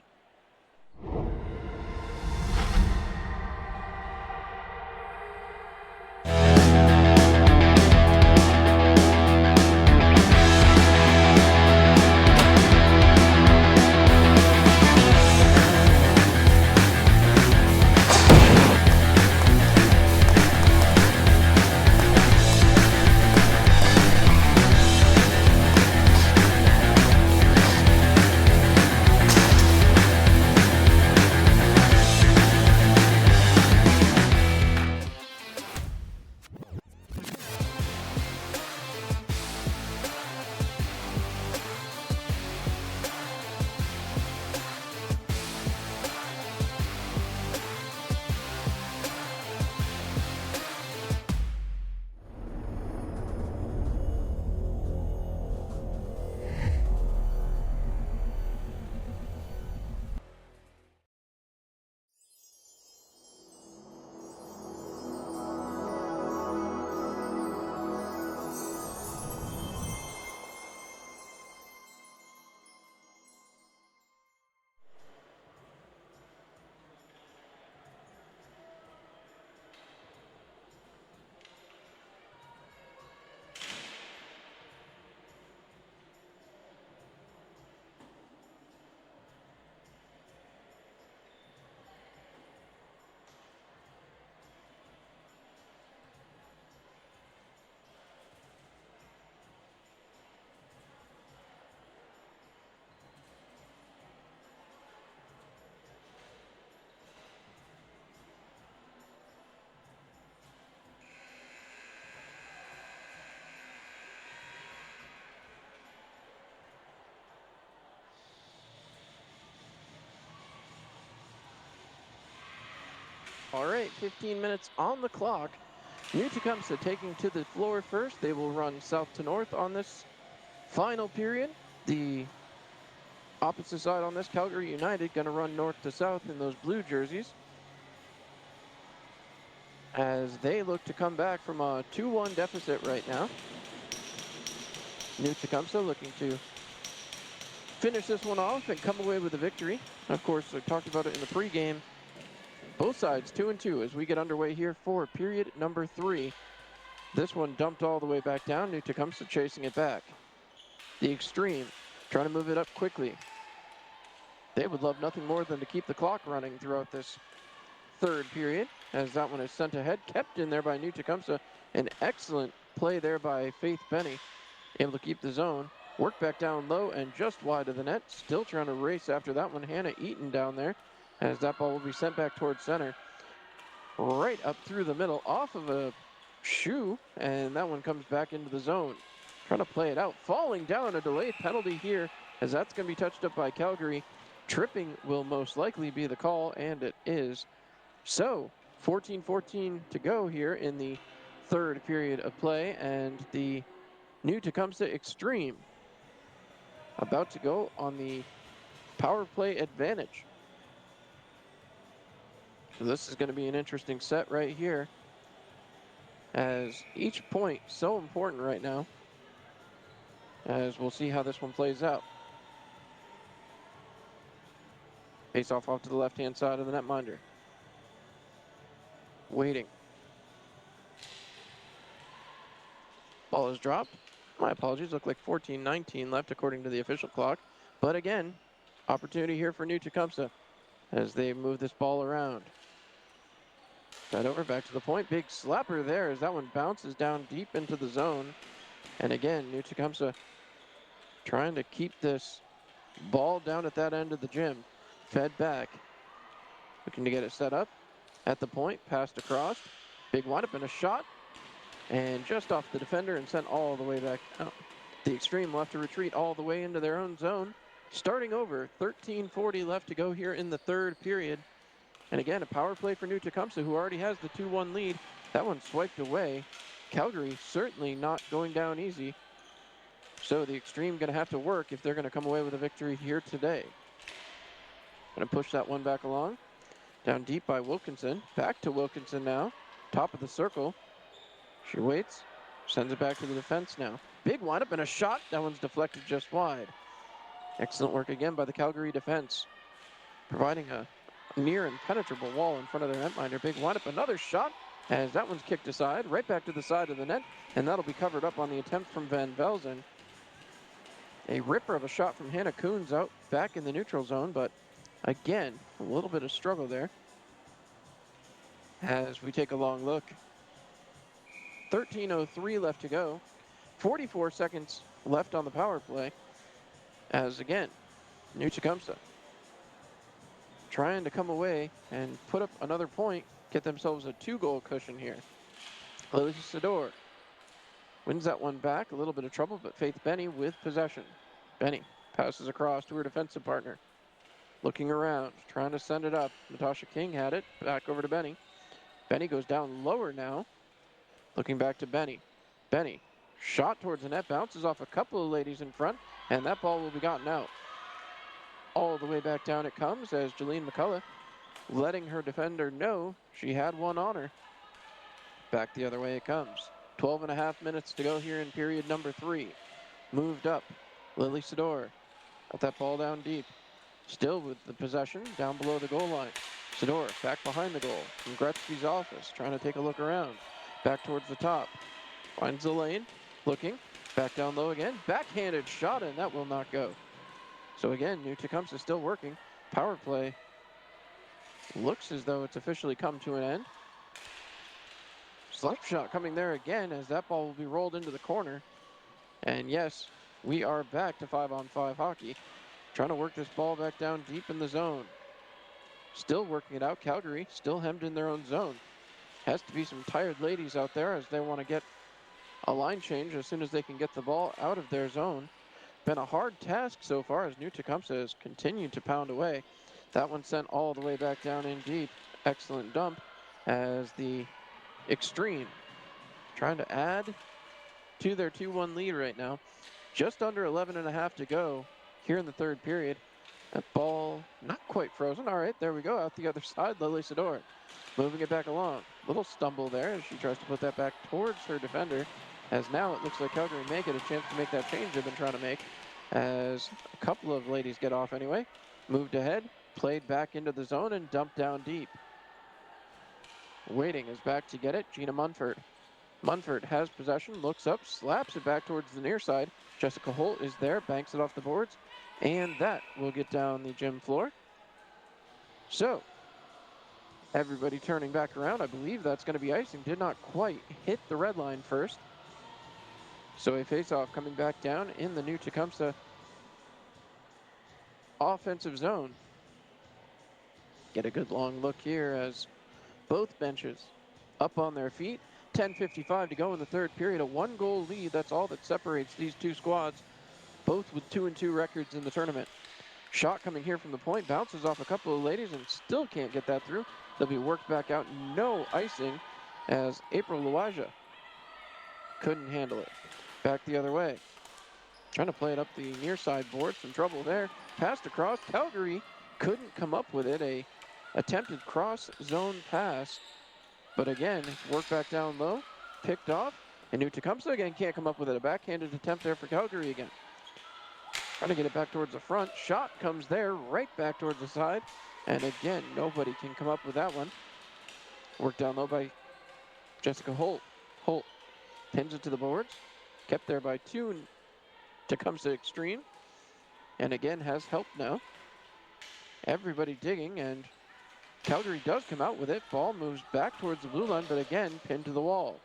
All right, 15 minutes on the clock. New Tecumseh taking to the floor first. They will run south to north on this final period. The opposite side on this, Calgary United, going to run north to south in those blue jerseys as they look to come back from a 2-1 deficit right now. New Tecumseh looking to finish this one off and come away with a victory. Of course, I talked about it in the pregame. Both sides 2-2 as we get underway here for period number 3. This one dumped all the way back down. New Tecumseh chasing it back. The Xtreme trying to move it up quickly. They would love nothing more than to keep the clock running throughout this third period as that one is sent ahead. Kept in there by New Tecumseh. An excellent play there by Faith Benny. Able to keep the zone. Work back down low and just wide of the net. Still trying to race after that one. Hannah Eaton down there as that ball will be sent back towards center. right up through the middle off of a shoe, and that one comes back into the zone. Trying to play it out, falling down, a delayed penalty here, as that's going to be touched up by Calgary. Tripping will most likely be the call, and it is. So 14-14 to go here in the third period of play, and the new Tecumseth Xtreme about to go on the power play advantage. So this is going to be an interesting set right here, as each point so important right now, as we'll see how this one plays out. Face off to the left-hand side of the netminder. Waiting. Ball is dropped. My apologies, look like 14-19 left according to the official clock. But again, opportunity here for New Tecumseh as they move this ball around. Right over, back to the point. Big slapper there as that one bounces down deep into the zone. And again, New Tecumseh trying to keep this ball down at that end of the gym. Fed back. Looking to get it set up at the point. Passed across. Big windup and a shot. And just off the defender and sent all the way back out. The Xtreme will have to retreat all the way into their own zone. Starting over, 13:40 left to go here in the third period. And again, a power play for New Tecumseh, who already has the 2-1 lead. That one swiped away. Calgary certainly not going down easy. So the Xtreme going to have to work if they're going to come away with a victory here today. Going to push that one back along. Down deep by Wilkinson. Back to Wilkinson now. Top of the circle. She waits. Sends it back to the defense now. Big windup and a shot. That one's deflected just wide. Excellent work again by the Calgary defense. Providing a near impenetrable wall in front of their netminder. Big windup, another shot, as that one's kicked aside, right back to the side of the net, and that'll be covered up on the attempt from Van Velzen. A ripper of a shot from Hannah Coons out back in the neutral zone, but again, a little bit of struggle there. As we take a long look. 13:03 left to go. 44 seconds left on the power play. As again, New Tecumseh trying to come away and put up another point, get themselves a 2-goal cushion here. Lily Sador wins that one back. A little bit of trouble, but Faith Benny with possession. Benny passes across to her defensive partner. Looking around, trying to send it up. Natasha King had it. Back over to Benny. Benny goes down lower now. Looking back to Benny. Benny, shot towards the net, bounces off a couple of ladies in front, and that ball will be gotten out. All the way back down it comes as Jolene McCullough letting her defender know she had one on her. Back the other way it comes. 12.5 minutes to go here in period number 3. Moved up. Lily Sador got that ball down deep. Still with the possession down below the goal line. Sador back behind the goal from Gretzky's office, trying to take a look around. Back towards the top. Finds the lane. Looking. Back down low again. Backhanded shot, and that will not go. So again, New Tecumseh still working. Power play looks as though it's officially come to an end. Slap shot coming there again as that ball will be rolled into the corner. And yes, we are back to 5-on-5 hockey. Trying to work this ball back down deep in the zone. Still working it out. Calgary still hemmed in their own zone. Has to be some tired ladies out there as they want to get a line change as soon as they can get the ball out of their zone. Been a hard task so far as New Tecumseh has continued to pound away. That one sent all the way back down in deep. Excellent dump as the Xtreme trying to add to their 2-1 lead right now. Just under 11.5 to go here in the third period. That ball not quite frozen. All right, there we go. Out the other side, Lily Sador moving it back along. Little stumble there as she tries to put that back towards her defender. As now it looks like Calgary may get a chance to make that change they've been trying to make. As a couple of ladies get off anyway. Moved ahead, played back into the zone, and dumped down deep. Waiting is back to get it, Gina Munford. Munford has possession, looks up, slaps it back towards the near side. Jessica Holt is there, banks it off the boards, and that will get down the gym floor. So, everybody turning back around. I believe that's going to be icing. Did not quite hit the red line first. So a face-off coming back down in the New Tecumseh offensive zone. Get a good long look here as Both benches up on their feet. 10:55 to go in the third period. A 1-goal lead. That's all that separates these two squads, both with 2-2 records in the tournament. Shot coming here from the point, bounces off a couple of ladies and still can't get that through. They'll be worked back out. No icing as April Luaja couldn't handle it. Back the other way. Trying to play it up the near side board. Some trouble there. Passed across. Calgary couldn't come up with it. A attempted cross zone pass. But again, worked back down low. Picked off. And New Tecumseth again can't come up with it. A backhanded attempt there for Calgary again. Trying to get it back towards the front. Shot comes there, right back towards the side. And again, nobody can come up with that one. Worked down low by Jessica Holt. Holt pins it to the boards. Kept there by two. Tecumseth Xtreme. And again, has help now. Everybody digging, and Calgary does come out with it. Ball moves back towards the blue line, but again, pinned to the wall.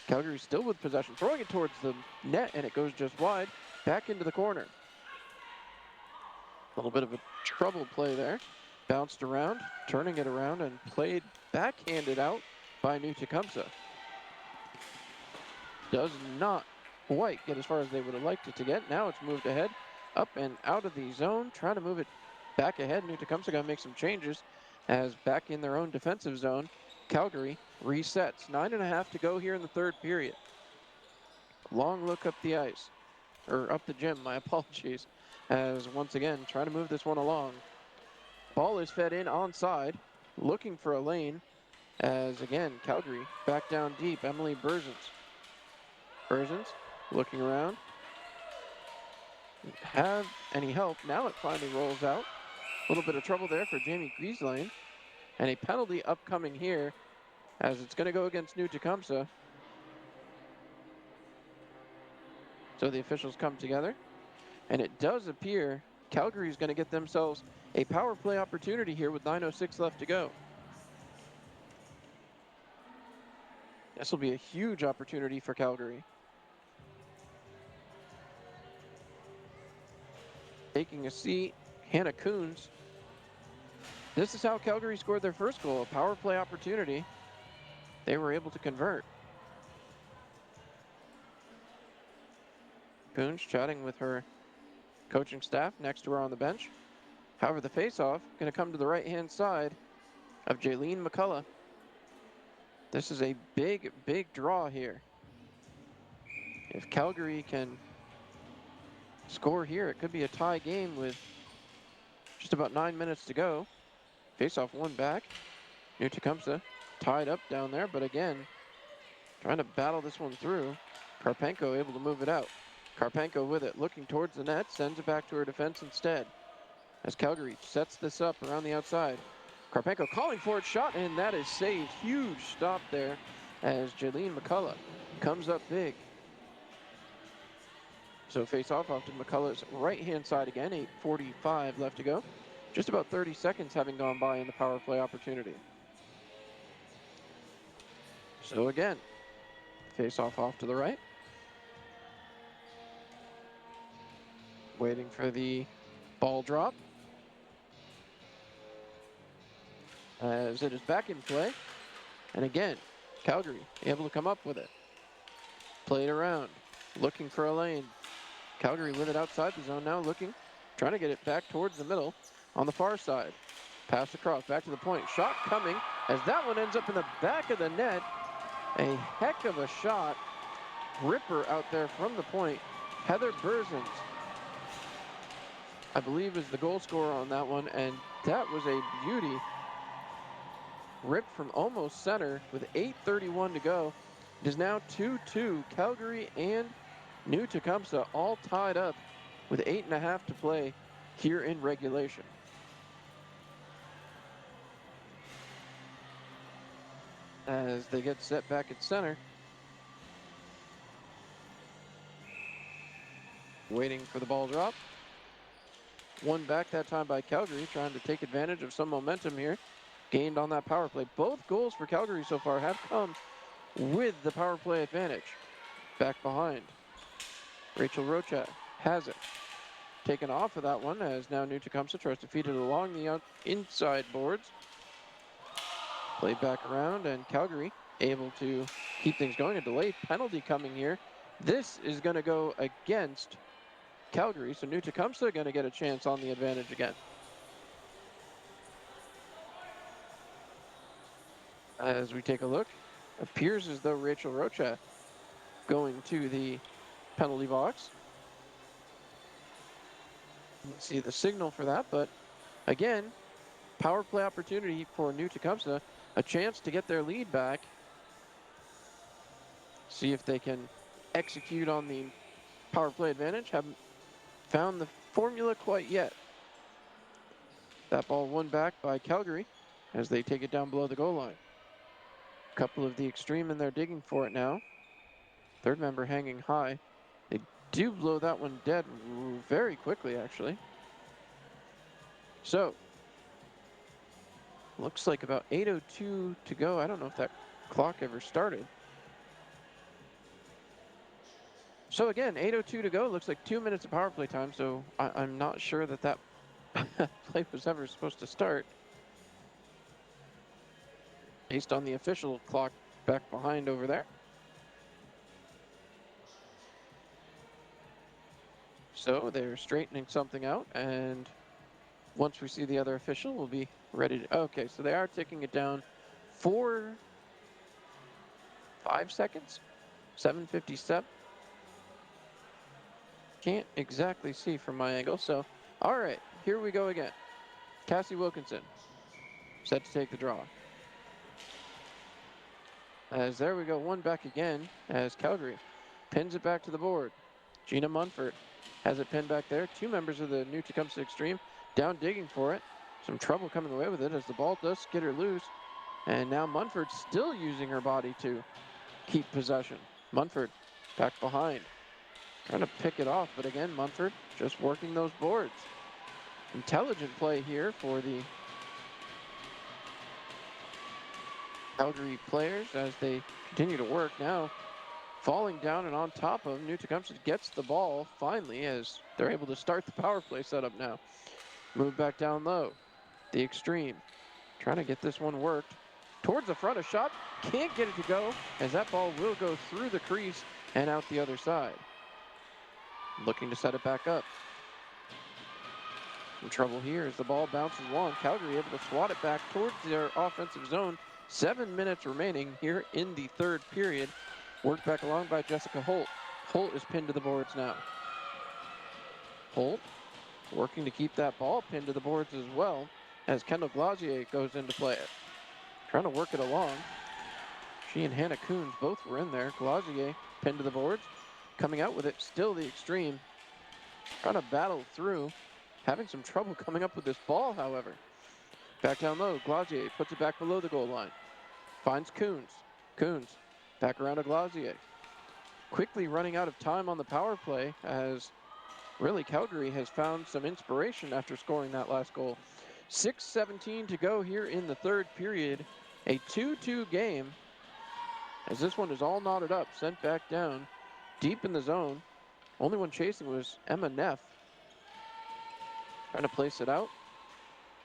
Calgary still with possession, throwing it towards the net, and it goes just wide. Back into the corner. A little bit of a trouble play there. Bounced around, turning it around, and played backhanded out by New Tecumseth. Does not quite get as far as they would have liked it to get. Now it's moved ahead, up and out of the zone, trying to move it back ahead. New Tecumseth got to make some changes as back in their own defensive zone. Calgary resets. 9.5 to go here in the third period. Long look up the ice, or up the gym, my apologies, as once again trying to move this one along. Ball is fed in onside, looking for a lane, as again Calgary back down deep. Emily Berzins looking around. Have any help? Now it finally rolls out. A little bit of trouble there for Jamie Grieslane, and a penalty upcoming here as it's going to go against New Tecumseth. So the officials come together, and it does appear Calgary is going to get themselves a power play opportunity here with 9:06 left to go. This will be a huge opportunity for Calgary. Taking a seat, Hannah Coons. This is how Calgary scored their first goal, a power play opportunity. They were able to convert. Coons chatting with her coaching staff next to her on the bench. However, the faceoff going to come to the right-hand side of Jaylene McCullough. This is a big, big draw here. If Calgary can score here, it could be a tie game with just about 9 minutes to go. Faceoff one back. New Tecumseth tied up down there, but again, trying to battle this one through. Karpenko able to move it out. Karpenko with it, looking towards the net, sends it back to her defense instead. As Calgary sets this up around the outside. Karpenko calling for it, shot, and that is saved. Huge stop there as Jaylene McCullough comes up big. So face off to McCullough's right-hand side again, 8:45 left to go. Just about 30 seconds having gone by in the power play opportunity. So again, face off to the right. Waiting for the ball drop. As it is back in play. And again, Calgary able to come up with it. Played around, looking for a lane. Calgary with it outside the zone now, looking, trying to get it back towards the middle on the far side. Pass across, back to the point. Shot coming as that one ends up in the back of the net. A heck of a shot. Ripper out there from the point. Heather Berzins, I believe, is the goal scorer on that one, and that was a beauty. Ripped from almost center with 8:31 to go. It is now 2-2. Calgary and New Tecumseth all tied up with 8.5 to play here in regulation. As they get set back at center. Waiting for the ball drop. One back that time by Calgary, trying to take advantage of some momentum here. Gained on that power play. Both goals for Calgary so far have come with the power play advantage. Back behind. Rachel Rocha has it. Taken off of that one as now New Tecumseth tries to feed it along the inside boards. Played back around, and Calgary able to keep things going. A delayed penalty coming here. This is going to go against Calgary, so New Tecumseh going to get a chance on the advantage again. As we take a look, appears as though Rachel Rocha going to the penalty box. Let's see the signal for that, but again, power play opportunity for New Tecumseh, a chance to get their lead back. See if they can execute on the power play advantage. Haven't found the formula quite yet. That ball won back by Calgary as they take it down below the goal line. A couple of the Xtreme in there digging for it now. Third member hanging high. They do blow that one dead very quickly, actually. So, looks like about 8:02 to go. I don't know if that clock ever started. So again, 8:02 to go. Looks like 2 minutes of power play time, so I'm not sure that play was ever supposed to start. Based on the official clock back behind over there. So they're straightening something out, and once we see the other official, we'll be ready to... Okay, so they are taking it down for 5 seconds, 7:57. Can't exactly see from my angle, so all right, here we go again. Cassie Wilkinson set to take the draw. As there we go, one back again as Calgary pins it back to the board. Gina Munford has it pinned back there. Two members of the New Tecumseh Xtreme down digging for it. Some trouble coming away with it as the ball does skid her loose. And now Munford still using her body to keep possession. Munford back behind. Trying to pick it off, but again, Munford just working those boards. Intelligent play here for the Calgary players as they continue to work. Now falling down and on top of New Tecumseh gets the ball finally as they're able to start the power play setup now. Move back down low. The Xtreme trying to get this one worked. Towards the front, a shot. Can't get it to go as that ball will go through the crease and out the other side. Looking to set it back up. Some trouble here as the ball bounces along. Calgary able to swat it back towards their offensive zone. 7 minutes remaining here in the third period. Worked back along by Jessica Holt. Holt is pinned to the boards now. Holt working to keep that ball pinned to the boards as well as Kendall Glazier goes in to play it. Trying to work it along. She and Hannah Coons both were in there. Glazier pinned to the boards. Coming out with it, still the Xtreme. Trying to battle through. Having some trouble coming up with this ball, however. Back down low, Glazier puts it back below the goal line. Finds Coons. Coons back around to Glazier. Quickly running out of time on the power play as really Calgary has found some inspiration after scoring that last goal. 6:17 to go here in the third period. A 2-2 game as this one is all knotted up, sent back down deep in the zone. Only one chasing was Emma Neff. Trying to place it out.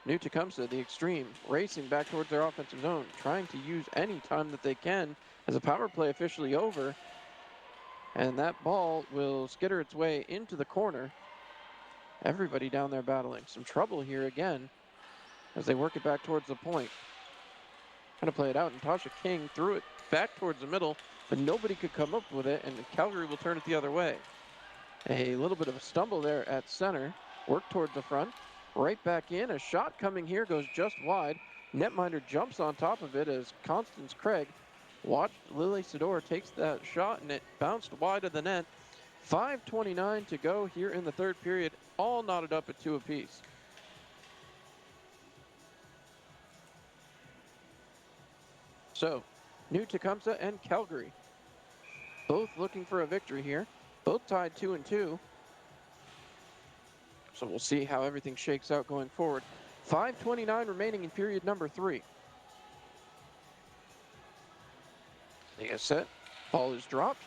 New Tecumseh, the Xtreme, racing back towards their offensive zone, trying to use any time that they can as a power play officially over. And that ball will skitter its way into the corner. Everybody down there battling. Some trouble here again as they work it back towards the point. Trying to play it out, and Tasha King threw it back towards the middle, but nobody could come up with it, and Calgary will turn it the other way. A little bit of a stumble there at center. Work towards the front. Right back in. A shot coming here goes just wide. Netminder jumps on top of it as Constance Craig watched Lily Sador takes that shot, and it bounced wide of the net. 5:29 to go here in the third period, all knotted up at 2 apiece. So, New Tecumseh and Calgary both looking for a victory here. Both tied 2-2. So we'll see how everything shakes out going forward. 5:29 remaining in period number 3. They get set. Ball is dropped.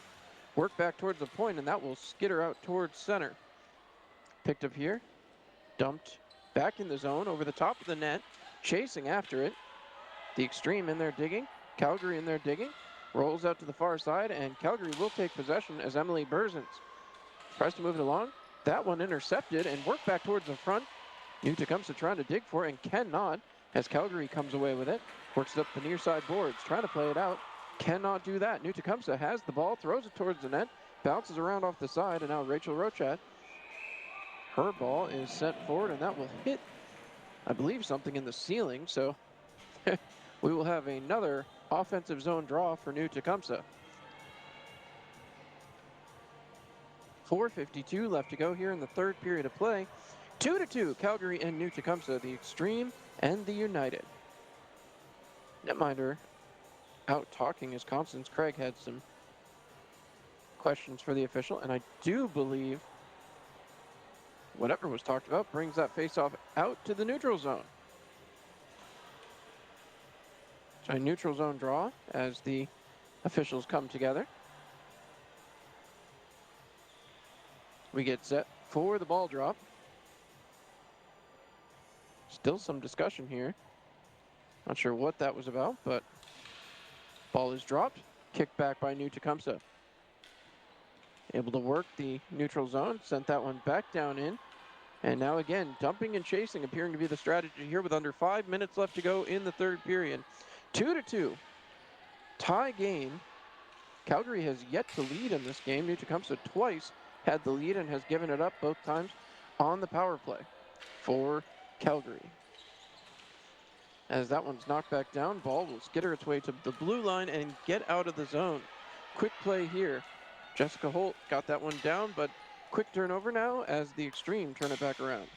Work back towards the point, and that will skitter out towards center. Picked up here. Dumped back in the zone over the top of the net. Chasing after it. The Xtreme in there digging. Calgary in there digging. Rolls out to the far side, and Calgary will take possession as Emily Berzins tries to move it along. That one intercepted and worked back towards the front. New Tecumseth trying to dig for it and cannot as Calgary comes away with it. Works it up the near side boards, trying to play it out. Cannot do that. New Tecumseth has the ball, throws it towards the net, bounces around off the side, and now Rachel Rochat. Her ball is sent forward, and that will hit, I believe, something in the ceiling. So we will have another offensive zone draw for New Tecumseth. 4:52 left to go here in the third period of play. 2-2, Calgary and New Tecumseh, the Xtreme and the United. Netminder out talking as Constance Craig had some questions for the official, and I do believe whatever was talked about brings that faceoff out to the neutral zone. So a neutral zone draw as the officials come together. We get set for the ball drop. Still some discussion here. Not sure what that was about, but ball is dropped. Kicked back by New Tecumseh. Able to work the neutral zone. Sent that one back down in. And now again, dumping and chasing appearing to be the strategy here with under 5 minutes left to go in the third period. 2-2. Tie game. Calgary has yet to lead in this game. New Tecumseh twice had the lead and has given it up both times on the power play for Calgary. As that one's knocked back down, ball will skitter its way to the blue line and get out of the zone. Quick play here. Jessica Holt got that one down, but quick turnover now as the Xtreme turn it back around.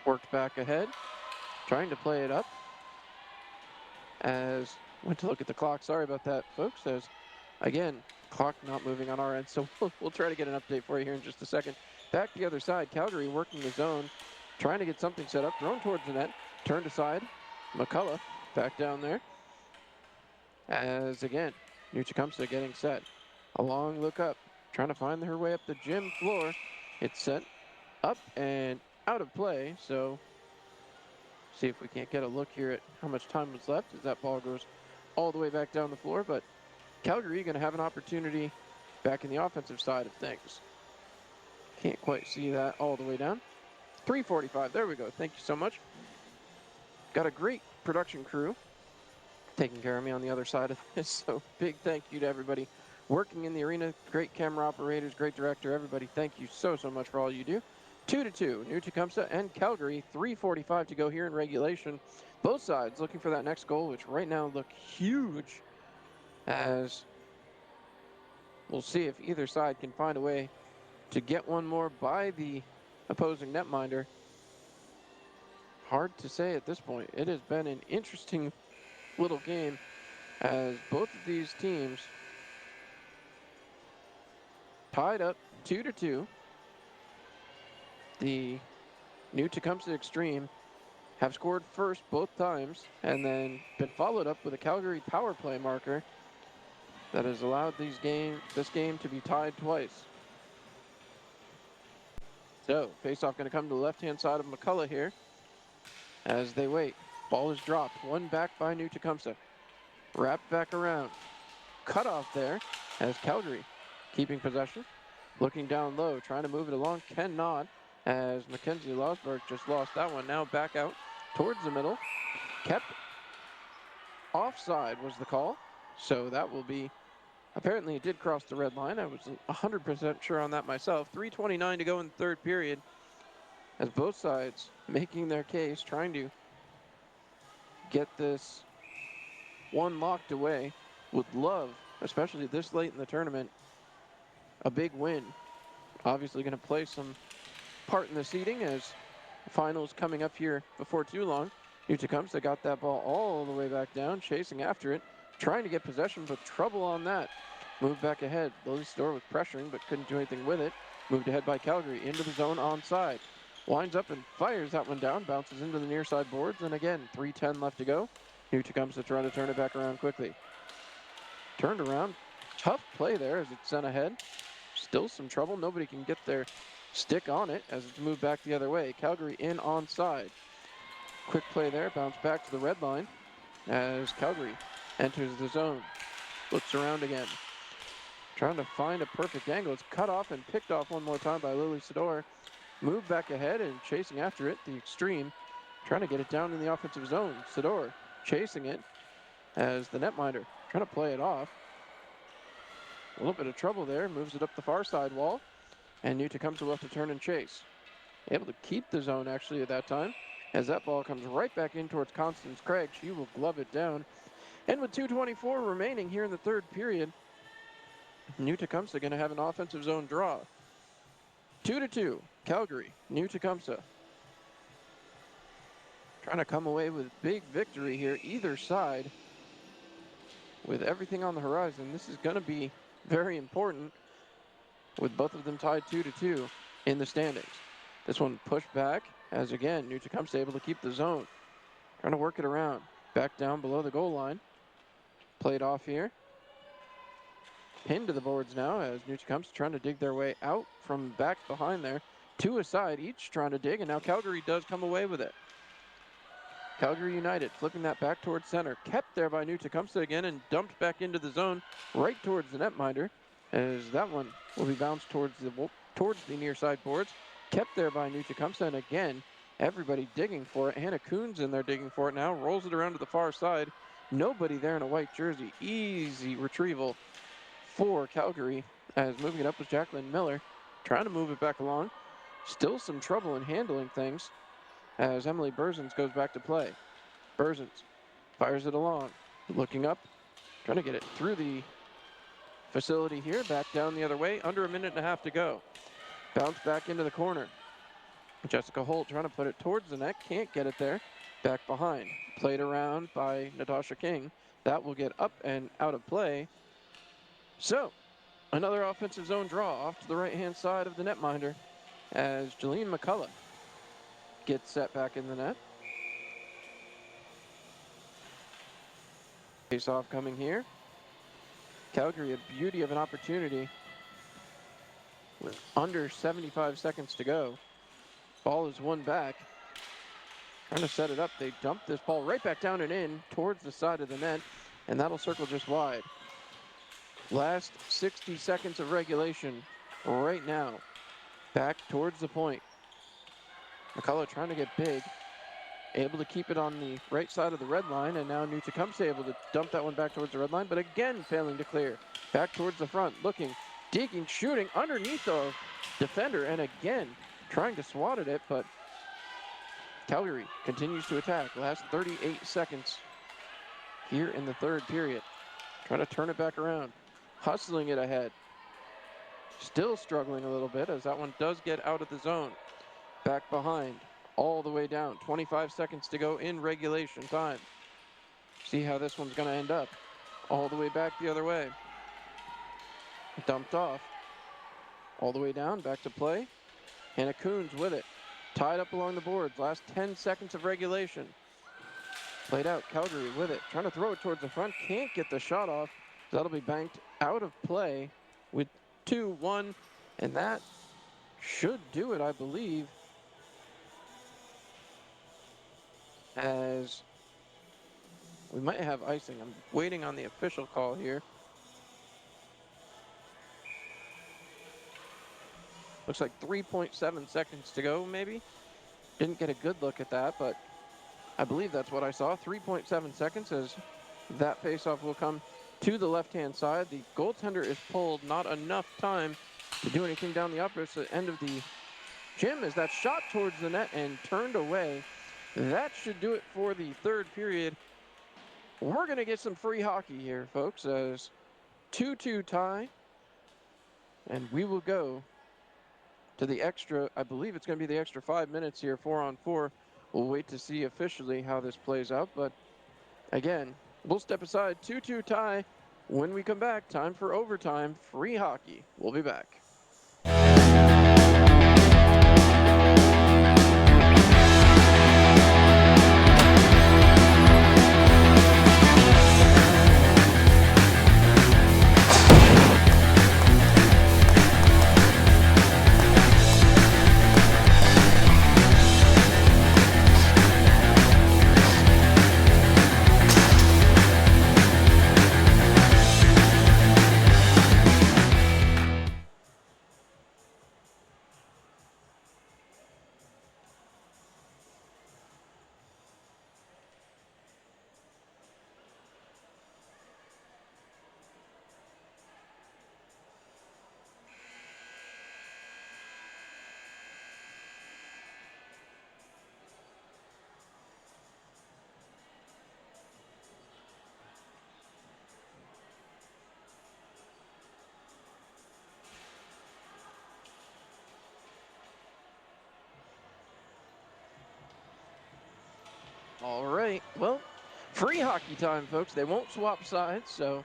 Worked back ahead, trying to play it up. As went to look at the clock. Sorry about that, folks. As again, clock not moving on our end, so we'll try to get an update for you here in just a second. Back to the other side, Calgary working the zone, trying to get something set up, thrown towards the net, turned aside. McCullough back down there. As again, New Tecumseh getting set. A long look up, trying to find her way up the gym floor. It's set up and out of play, so see if we can't get a look here at how much time was left as that ball goes all the way back down the floor. But Calgary going to have an opportunity back in the offensive side of things. Can't quite see that all the way down. 3:45, there we go. Thank you so much. Got a great production crew taking care of me on the other side of this, so big thank you to everybody working in the arena. Great camera operators, great director, everybody. Thank you so much for all you do. 2-2, New Tecumseh and Calgary. 3:45 to go here in regulation. Both sides looking for that next goal, which right now look huge, as we'll see if either side can find a way to get one more by the opposing netminder. Hard to say at this point. It has been an interesting little game as both of these teams tied up 2-2. The New Tecumseh Xtreme have scored first both times and then been followed up with a Calgary power play marker that has allowed this game to be tied twice. So, faceoff going to come to the left-hand side of McCullough here as they wait. Ball is dropped. One back by New Tecumseh. Wrapped back around. Cut off there as Calgary keeping possession. Looking down low, trying to move it along. Cannot as Mackenzie Losberg just lost that one. Now back out towards the middle. Kept offside was the call. So that will be, apparently it did cross the red line. I wasn't 100% sure on that myself. 3:29 to go in the third period as both sides making their case, trying to get this one locked away. Would love, especially this late in the tournament, a big win. Obviously going to play some part in the seeding as the finals coming up here before too long. New Tecumseh got that ball all the way back down, chasing after it, trying to get possession, but trouble on that. Moved back ahead. Lily Storr was pressuring, but couldn't do anything with it. Moved ahead by Calgary, into the zone onside. Winds up and fires that one down, bounces into the near side boards, and again, 3:10 left to go. New Tecumseh trying to turn it back around quickly. Turned around. Tough play there as it's sent ahead. Still some trouble. Nobody can get their stick on it as it's moved back the other way. Calgary in onside. Quick play there, bounce back to the red line as Calgary enters the zone. Looks around again. Trying to find a perfect angle. It's cut off and picked off one more time by Lily Sador. Move back ahead and chasing after it, the Xtreme. Trying to get it down in the offensive zone. Sador chasing it as the netminder trying to play it off. A little bit of trouble there. Moves it up the far side wall. And New Tecumseth will have to turn and chase. Able to keep the zone actually at that time, as that ball comes right back in towards Constance Craig. She will glove it down. And with 2:24 remaining here in the third period, New Tecumseth going to have an offensive zone draw. 2-2, Calgary, New Tecumseth. Trying to come away with big victory here, either side. With everything on the horizon, this is going to be very important with both of them tied 2-2 in the standings. This one pushed back as, again, New Tecumseth able to keep the zone. Trying to work it around. Back down below the goal line. Played off here. Pinned to the boards now as New Tecumseth trying to dig their way out from back behind there. Two aside, each trying to dig, and now Calgary does come away with it. Calgary United flipping that back towards center. Kept there by New Tecumseth again and dumped back into the zone right towards the netminder, as that one will be bounced towards the near side boards. Kept there by New Tecumseth, and again, everybody digging for it. Hannah Coons in there digging for it now. Rolls it around to the far side. Nobody there in a white jersey. Easy retrieval for Calgary, as moving it up was Jacqueline Miller. Trying to move it back along. Still some trouble in handling things as Emily Berzins goes back to play. Berzins fires it along. Looking up. Trying to get it through the facility here. Back down the other way. Under a minute and a half to go. Bounce back into the corner. Jessica Holt trying to put it towards the net. Can't get it there. Back behind. Played around by Natasha King. That will get up and out of play. So, another offensive zone draw off to the right-hand side of the netminder as Jolene McCullough gets set back in the net. Face-off coming here. Calgary, a beauty of an opportunity with under 75 seconds to go. Ball is won back. Trying to set it up. They dump this ball right back down and in towards the side of the net, and that'll circle just wide. Last 60 seconds of regulation right now. Back towards the point. McCullough trying to get big. Able to keep it on the right side of the red line, and now New Tecumseth able to dump that one back towards the red line, but again failing to clear. Back towards the front, looking, digging, shooting underneath the defender, and again trying to swat at it, but Calgary continues to attack. Last 38 seconds here in the third period. Trying to turn it back around. Hustling it ahead. Still struggling a little bit as that one does get out of the zone. Back behind. All the way down. 25 seconds to go in regulation time. See how this one's going to end up. All the way back the other way. Dumped off. All the way down. Back to play. Hannah Coons with it. Tied up along the boards. Last 10 seconds of regulation. Played out. Calgary with it. Trying to throw it towards the front. Can't get the shot off. That'll be banked out of play with 2-1. And that should do it, I believe. As we might have icing. I'm waiting on the official call here. Looks like 3.7 seconds to go, maybe. Didn't get a good look at that, but I believe that's what I saw. 3.7 seconds as that faceoff will come to the left-hand side. The goaltender is pulled. Not enough time to do anything down the opposite end of the gym as that shot towards the net and turned away. That should do it for the third period. We're going to get some free hockey here, folks, as 2-2 tie. And we will go to the extra, I believe it's going to be the extra 5 minutes here, 4-on-4. We'll wait to see officially how this plays out. But again, we'll step aside. 2-2 tie. When we come back, time for overtime. Free hockey. We'll be back. All right, well, free hockey time, folks. They won't swap sides, so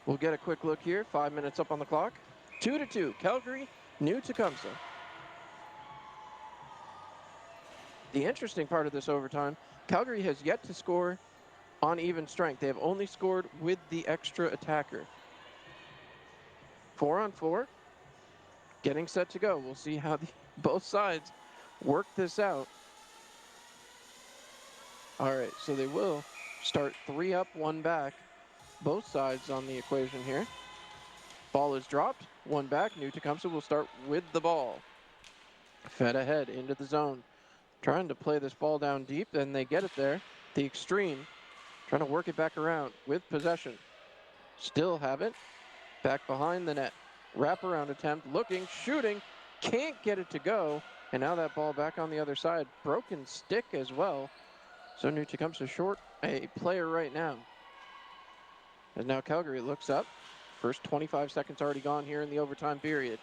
we'll get a quick look here. 5 minutes up on the clock. 2-2, Calgary, New Tecumseth. The interesting part of this overtime, Calgary has yet to score on even strength. They have only scored with the extra attacker. 4-on-4, getting set to go. We'll see how both sides work this out. All right, so they will start 3 up, 1 back. Both sides on the equation here. Ball is dropped, 1 back. New Tecumseh will start with the ball. Fed ahead into the zone. Trying to play this ball down deep, and they get it there. The Xtreme trying to work it back around with possession. Still have it. Back behind the net. Wraparound attempt, looking, shooting, can't get it to go. And now that ball back on the other side. Broken stick as well. So New Tecumseh short a player right now. And now Calgary looks up. First 25 seconds already gone here in the overtime period.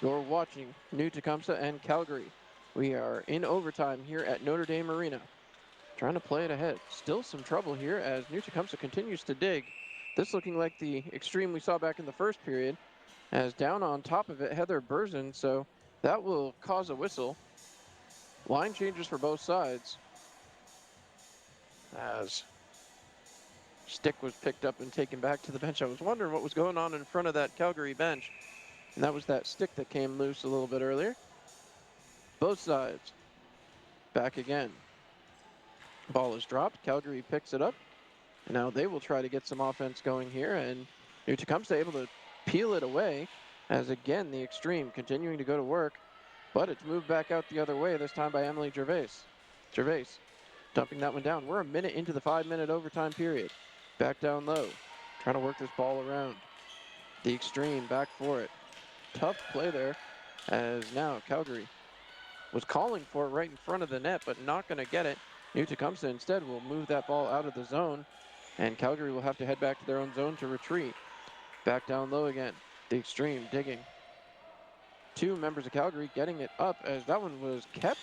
You're watching New Tecumseh and Calgary. We are in overtime here at Notre Dame Arena. Trying to play it ahead. Still some trouble here as New Tecumseh continues to dig. This looking like the Xtreme we saw back in the first period. As down on top of it, Heather Burzin, so that will cause a whistle. Line changes for both sides. As stick was picked up and taken back to the bench. I was wondering what was going on in front of that Calgary bench. And that was that stick that came loose a little bit earlier. Both sides. Back again. Ball is dropped. Calgary picks it up. And now they will try to get some offense going here. And New Tecumseh able to peel it away. As again, the Xtreme continuing to go to work. But it's moved back out the other way, this time by Emily Gervais. Gervais dumping that one down. We're a minute into the 5-minute overtime period. Back down low. Trying to work this ball around. The Xtreme back for it. Tough play there, as now Calgary was calling for it right in front of the net, but not going to get it. New Tecumseh instead will move that ball out of the zone, and Calgary will have to head back to their own zone to retreat. Back down low again. The Xtreme digging. 2 members of Calgary getting it up, as that one was kept.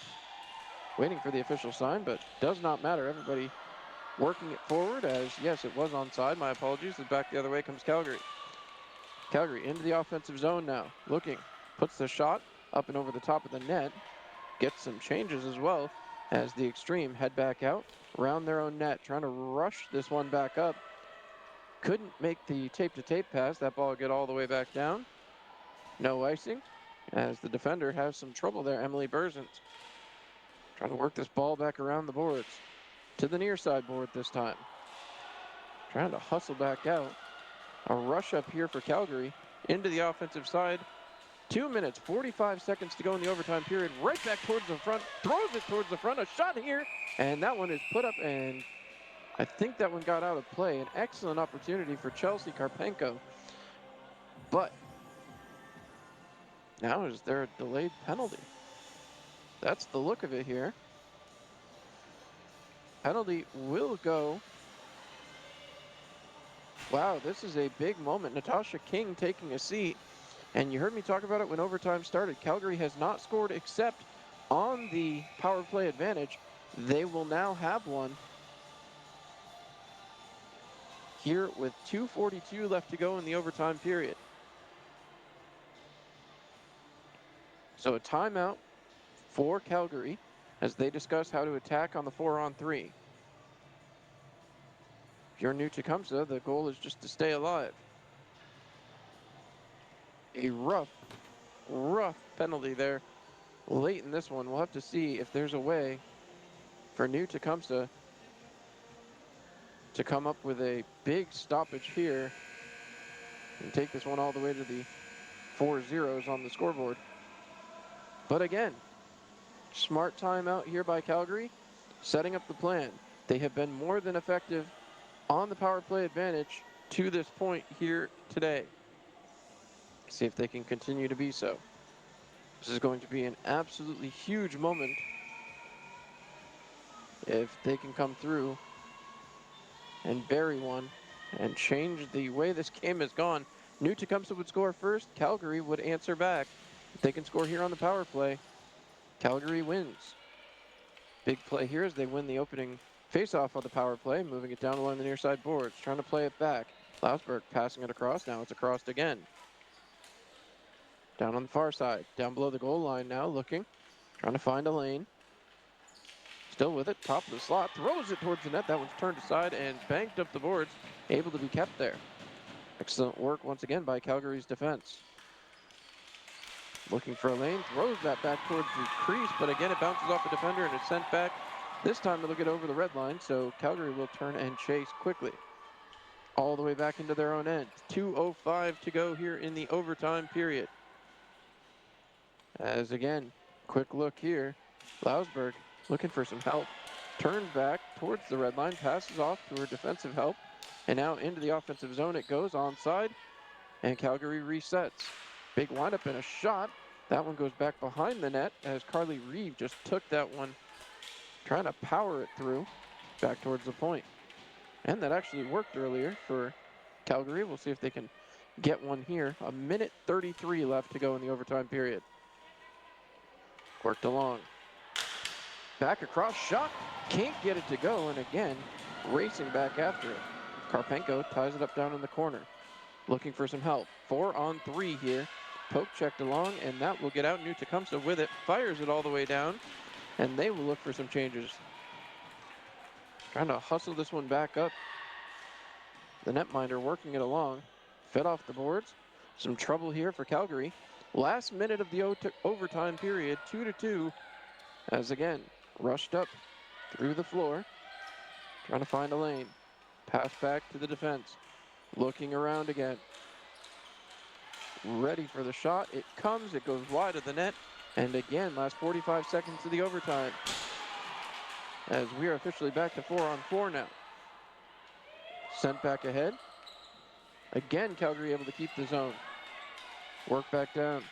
Waiting for the official sign, but does not matter. Everybody working it forward, as yes, it was onside. My apologies. And back the other way comes Calgary. Calgary into the offensive zone now. Looking. Puts the shot up and over the top of the net. Gets some changes as well as the Xtreme head back out. Around their own net. Trying to rush this one back up. Couldn't make the tape-to-tape pass. That ball get all the way back down. No icing. As the defender has some trouble there. Emily Burzin. Trying to work this ball back around the boards. To the near side board this time. Trying to hustle back out. A rush up here for Calgary into the offensive side. 2 minutes, 45 seconds to go in the overtime period. Right back towards the front, throws it towards the front. A shot here, and that one is put up, and I think that one got out of play. An excellent opportunity for Chelsea Karpenko. But now is there a delayed penalty? That's the look of it here. Penalty will go. Wow, this is a big moment. Natasha King taking a seat. And you heard me talk about it when overtime started. Calgary has not scored except on the power play advantage. They will now have one here with 2:42 left to go in the overtime period. So a timeout for Calgary as they discuss how to attack on the 4-on-3. If you're New Tecumseh, the goal is just to stay alive. A rough penalty there late in this one. We'll have to see if there's a way for New Tecumseh to come up with a big stoppage here and take this one all the way to the 4-0s on the scoreboard. But again, smart timeout here by Calgary, setting up the plan. They have been more than effective on the power play advantage to this point here today. See if they can continue to be so. This is going to be an absolutely huge moment if they can come through and bury one and change the way this game has gone. New Tecumseh would score first. Calgary would answer back. If they can score here on the power play, Calgary wins. Big play here as they win the opening faceoff on the power play, moving it down along the near side boards, trying to play it back. Lausberg passing it across. Now it's across again. Down on the far side, down below the goal line now, looking, trying to find a lane. Still with it, top of the slot, throws it towards the net. That one's turned aside and banked up the boards, able to be kept there. Excellent work once again by Calgary's defense. Looking for a lane, throws that back towards the crease, but again it bounces off a defender and it's sent back. This time it'll get over the red line, so Calgary will turn and chase quickly. All the way back into their own end. 2:05 to go here in the overtime period. As again, quick look here. Lausberg looking for some help. Turns back towards the red line, passes off to her defensive help, and now into the offensive zone it goes onside, and Calgary resets. Big windup and a shot. That one goes back behind the net as Carly Reeve just took that one, trying to power it through back towards the point. And that actually worked earlier for Calgary. We'll see if they can get one here. 1:33 left to go in the overtime period. Worked along. Back across, shot. Can't get it to go, and again, racing back after it. Karpenko ties it up down in the corner. Looking for some help. 4-on-3 here. Poke checked along, and that will get out. New Tecumseth with it. Fires it all the way down, and they will look for some changes. Trying to hustle this one back up. The netminder working it along. Fed off the boards. Some trouble here for Calgary. Last minute of the overtime period, 2-2. As again, rushed up through the floor. Trying to find a lane. Pass back to the defense. Looking around again. Ready for the shot. It comes. It goes wide of the net. And again, last 45 seconds of the overtime. As we are officially back to 4-on-4 now. Sent back ahead. Again, Calgary able to keep the zone. Work back down.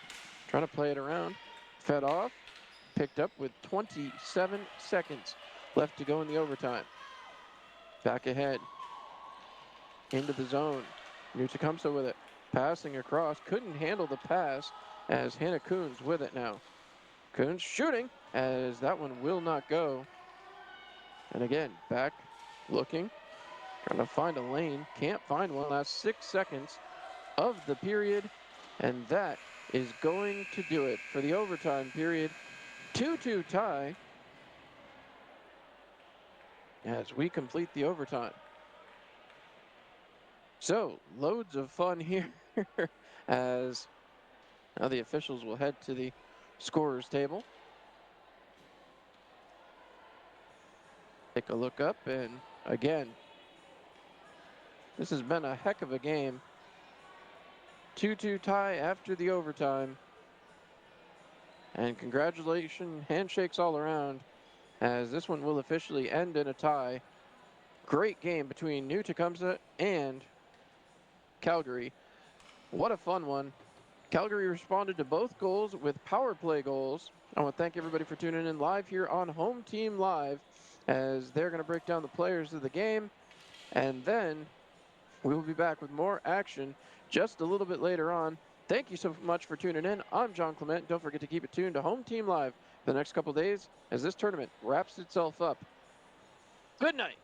Trying to play it around. Fed off. Picked up with 27 seconds left to go in the overtime. Back ahead. Into the zone. New Tecumseth with it. Passing across. Couldn't handle the pass as Hannah Coons with it now. Coons shooting as that one will not go. And again, back looking. Trying to find a lane. Can't find one. Last 6 seconds of the period. And that is going to do it for the overtime period. 2-2 tie as we complete the overtime. So, loads of fun here as now the officials will head to the scorer's table. Take a look up, and again, this has been a heck of a game. 2-2 tie after the overtime. And congratulations, handshakes all around, as this one will officially end in a tie. Great game between New Tecumseth and Calgary. What a fun one. Calgary responded to both goals with power play goals. I want to thank everybody for tuning in live here on Home Team Live, as they're going to break down the players of the game, and then we will be back with more action just a little bit later on. Thank you so much for tuning in. I'm John Clement. Don't forget to keep it tuned to Home Team Live for the next couple days as this tournament wraps itself up. Good night.